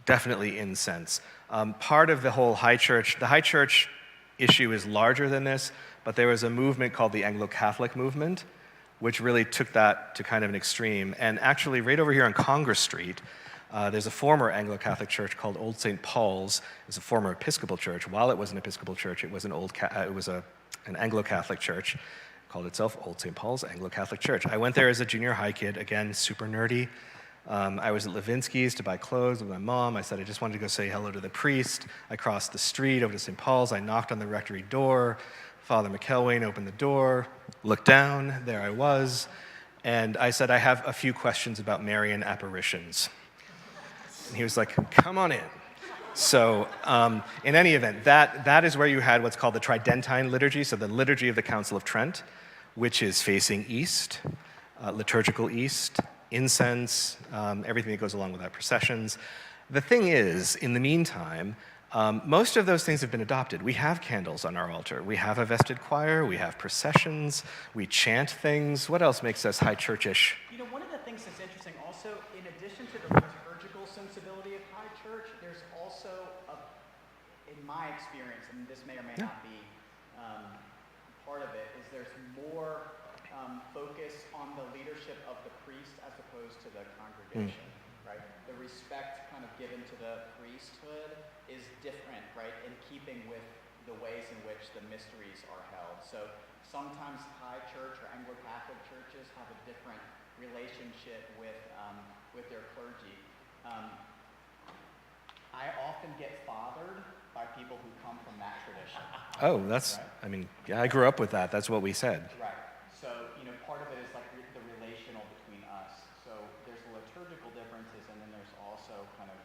definitely incense. Part of the whole the high church issue is larger than this, but there was a movement called the Anglo-Catholic movement, which really took that to kind of an extreme. And actually, right over here on Congress Street, there's a former Anglo-Catholic church called Old St. Paul's. It's a former Episcopal church. While it was an Episcopal church, it was an Anglo-Catholic church. It called itself Old St. Paul's Anglo-Catholic Church. I went there as a junior high kid, again, super nerdy. I was at Levinsky's to buy clothes with my mom. I said I just wanted to go say hello to the priest. I crossed the street over to St. Paul's. I knocked on the rectory door. Father McElwain opened the door, looked down, there I was, and I said, I have a few questions about Marian apparitions. And he was like, come on in. So in any event, that is where you had what's called the Tridentine liturgy, so the liturgy of the Council of Trent, which is facing east, liturgical east, incense, everything that goes along with that, processions. The thing is, in the meantime, most of those things have been adopted. We have candles on our altar. We have a vested choir. We have processions. We chant things. What else makes us high churchish? You know, one of the things that's interesting also, in addition to the liturgical sensibility of high church, there's also, in my experience, and this may or may not be part of it, is there's more focus on the leadership of the priest as opposed to the congregation, right? The respect kind of given to the priesthood is different, right, in keeping with the ways in which the mysteries are held. So sometimes high church or Anglo-Catholic churches have a different relationship with their clergy. I often get fathered by people who come from that tradition. Oh, that's, Right. I mean, yeah, I grew up with that. That's what we said. Right. So, part of it is like the relational between us. So there's liturgical differences, and then there's also kind of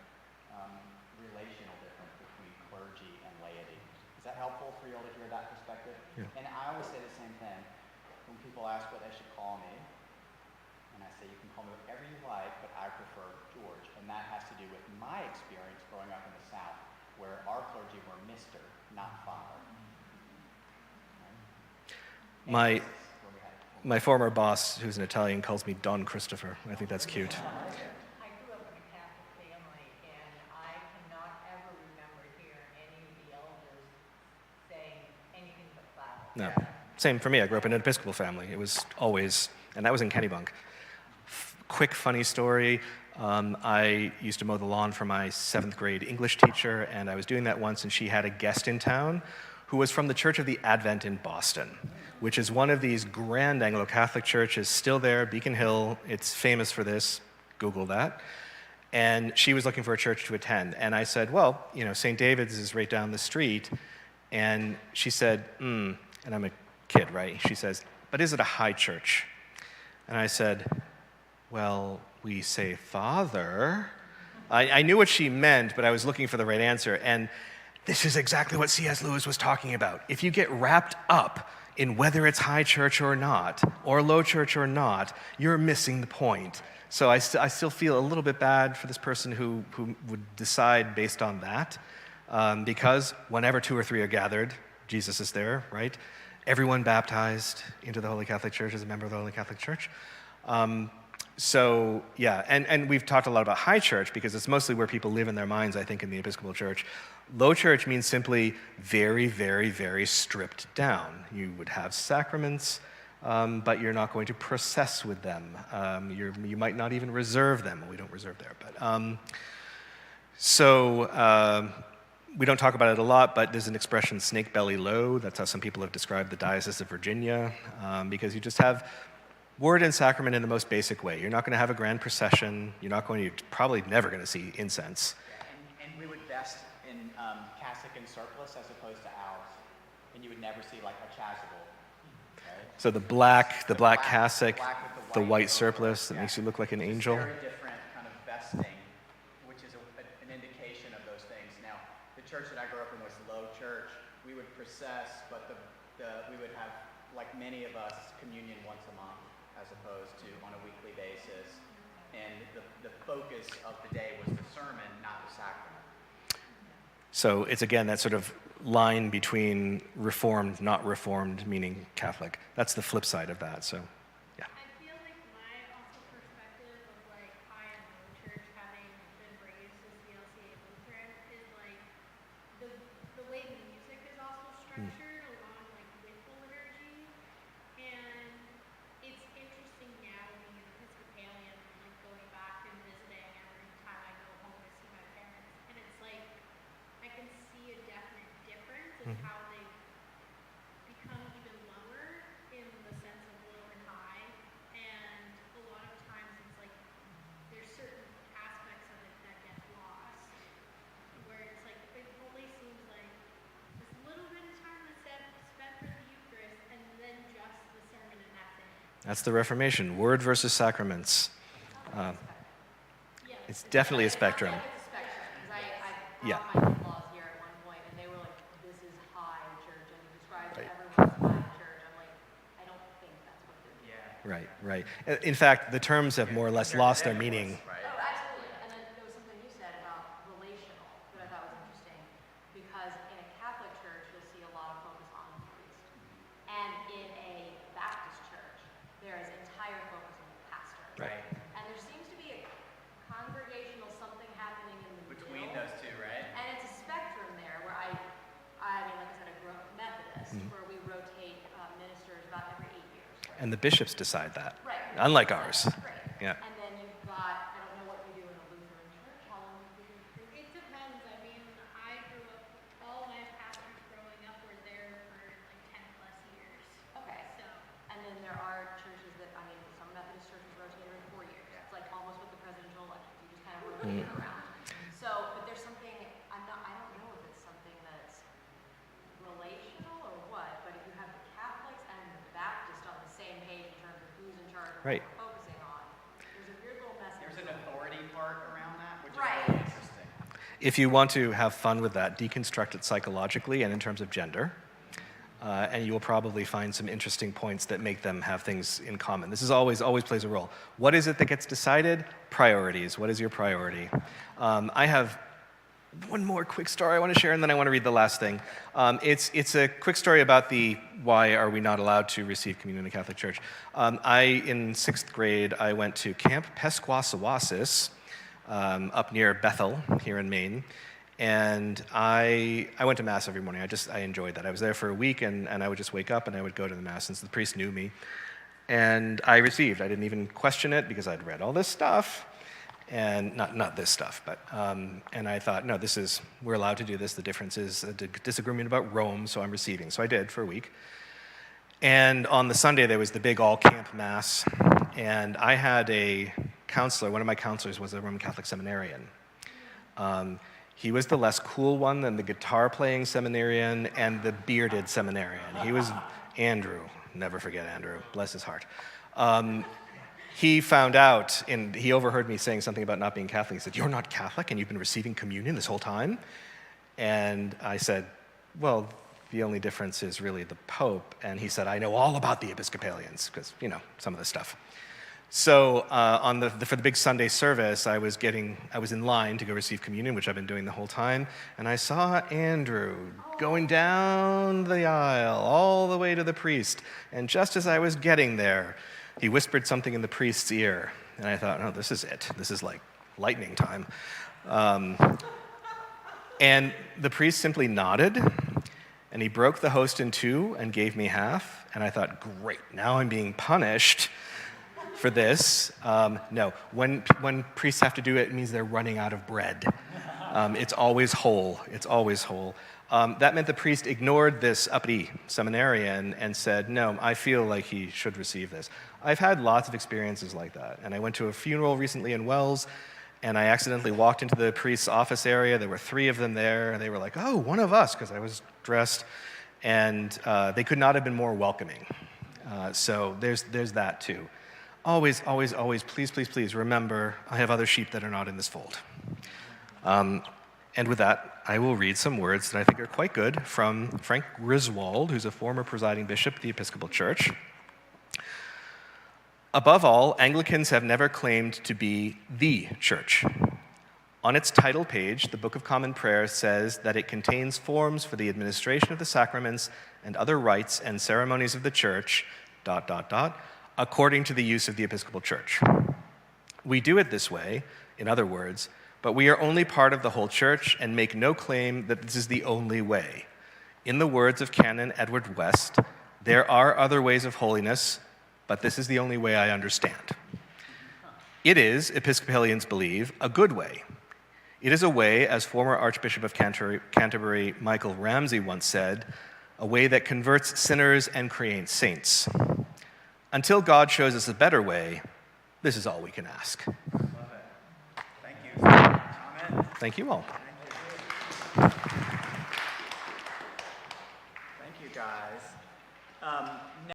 relational difference between clergy and laity. Is that helpful for you all to hear that perspective? Yeah. And I always say the same thing when people ask what they should call me. And I say, you can call me whatever you like, but I prefer George. And that has to do with my experience growing up in the South, where our clergy were Mr., not Father. Right? My former boss, who's an Italian, calls me Don Christopher. I think that's cute. I grew up in a Catholic family, and I cannot ever remember hearing any of the elders saying anything but Father. No, same for me. I grew up in an Episcopal family. It was always, and that was in Kennebunk. Quick funny story. I used to mow the lawn for my 7th grade English teacher, and I was doing that once, and she had a guest in town who was from the Church of the Advent in Boston, which is one of these grand Anglo-Catholic churches still there, Beacon Hill. It's famous for this. Google that. And she was looking for a church to attend. And I said, well, St. David's is right down the street. And she said, and I'm a kid, right? She says, but is it a high church? And I said, well, we say Father. I knew what she meant, but I was looking for the right answer. And this is exactly what C.S. Lewis was talking about. If you get wrapped up in whether it's high church or not, or low church or not, you're missing the point. So I still feel a little bit bad for this person who would decide based on that, because whenever 2 or 3 are gathered, Jesus is there, right? Everyone baptized into the Holy Catholic Church is a member of the Holy Catholic Church. So, yeah, and we've talked a lot about high church because it's mostly where people live in their minds, I think, in the Episcopal Church. Low church means simply very, very, very stripped down. You would have sacraments, but you're not going to process with them. You might not even reserve them. We don't reserve there. But we don't talk about it a lot, but there's an expression, snake belly low. That's how some people have described the Diocese of Virginia, because you just have word and sacrament in the most basic way. You're not going to have a grand procession. You're probably never going to see incense. And we would vest in cassock and surplice as opposed to ours. And you would never see like a chasuble. Right? So the black cassock, black with the white over. surplice that makes you look like an angel. It's very different kind of vesting, which is an indication of those things. Now, the church that I grew up in was low church. We would process, but we would have, like many of us, communion once a month, as opposed to on a weekly basis. And the focus of the day was the sermon, not the sacrament. So it's, again, that sort of line between Reformed, not Reformed, meaning Catholic. That's the flip side of that, so, yeah. I feel like my also perspective of like high and low church, having been raised as CLCA Lutheran, is like the way the music is also structured along like with the liturgy, and it's interesting now being an Episcopalian and like going back and visiting every time I go home to see my parents, and it's like I can see a definite difference in how they become even lower in the sense of low and high, and a lot of times it's like there's certain aspects of it that get lost, where it's like it only seems like this little bit of time that's spent for the Eucharist, and then just the sermon, and that's it. That's the Reformation, word versus sacraments. Yes. It's definitely a spectrum. It's a spectrum, because I Yeah. brought my in-laws here at one point, and they were like, this is high church, and described Right. everyone as high church. I'm like, I don't think that's what they're doing. Right. In fact, the terms have more or less lost their meaning. Oh, absolutely. And then there was something you said about relational that I thought was interesting, because in a Catholic church, you'll see a lot of focus on the priest. And in a Baptist church, there is entire focus on the pastor. Right. And there seems to be a congregational something happening in the Between middle. those two, right? And it's a spectrum there where I mean, like I said, I grew up Methodist, where we rotate ministers about every 8 years. And the bishops decide that, Right. unlike ours. Right. Yeah. And then you've got, I don't know what you do in a Lutheran church. How long have you been a priest? It depends. I mean, I grew up, all my pastors growing up were there for like 10 plus years. Okay. So, And then there are churches that, I mean, some Methodist churches rotate every 4 years. It's like almost with the presidential elections. You just kind of rotate it around. So, but there's something Right. focusing on. There's a weird little message. There's an authority part around that, which Right. is really interesting. If you want to have fun with that, deconstruct it psychologically and in terms of gender, and you will probably find some interesting points that make them have things in common. This is always plays a role. What is it that gets decided? Priorities. What is your priority? I have one more quick story I want to share, and then I want to read the last thing. It's a quick story about the why are we not allowed to receive communion in the Catholic Church. In 6th grade, I went to Camp Pesquasawasis up near Bethel here in Maine, and I went to Mass every morning. I enjoyed that. I was there for a week, and I would just wake up and I would go to the Mass since the priest knew me. And I received. I didn't even question it because I'd read all this stuff. And not this stuff, but and I thought, no, we're allowed to do this. The difference is a disagreement about Rome, so I'm receiving. So I did for a week. And on the Sunday, there was the big all-camp Mass, and I had a counselor. One of my counselors was a Roman Catholic seminarian. He was the less cool one than the guitar-playing seminarian and the bearded seminarian. He was Andrew. Never forget Andrew. Bless his heart. He found out, and he overheard me saying something about not being Catholic. He said, "You're not Catholic and you've been receiving communion this whole time?" And I said, "Well, the only difference is really the Pope." And he said, "I know all about the Episcopalians," because, some of the stuff. So for the big Sunday service, I was in line to go receive communion, which I've been doing the whole time, and I saw Andrew going down the aisle all the way to the priest. And just as I was getting there, he whispered something in the priest's ear, and I thought, oh, this is it. This is like lightning time. And the priest simply nodded, and he broke the host in two and gave me half, and I thought, great, now I'm being punished for this. No, when priests have to do it, it means they're running out of bread. It's always whole. It's always whole. That meant the priest ignored this uppity seminarian and said, no, I feel like he should receive this. I've had lots of experiences like that. And I went to a funeral recently in Wells, and I accidentally walked into the priest's office area. There were 3 of them there, and they were like, oh, one of us, because I was dressed. And they could not have been more welcoming. So there's that too. Always, always, always, please, please, please remember, I have other sheep that are not in this fold. And with that, I will read some words that I think are quite good from Frank Griswold, who's a former presiding bishop of the Episcopal Church. Above all, Anglicans have never claimed to be the church. On its title page, the Book of Common Prayer says that it contains forms for the administration of the sacraments and other rites and ceremonies of the church, ... according to the use of the Episcopal Church. We do it this way, in other words, but we are only part of the whole church and make no claim that this is the only way. In the words of Canon Edward West, there are other ways of holiness, but this is the only way I understand. It is, Episcopalians believe, a good way. It is a way, as former Archbishop of Canterbury Michael Ramsey once said, a way that converts sinners and creates saints. Until God shows us a better way, this is all we can ask. Love it. Thank you for that comment. Thank you all. Thank you guys.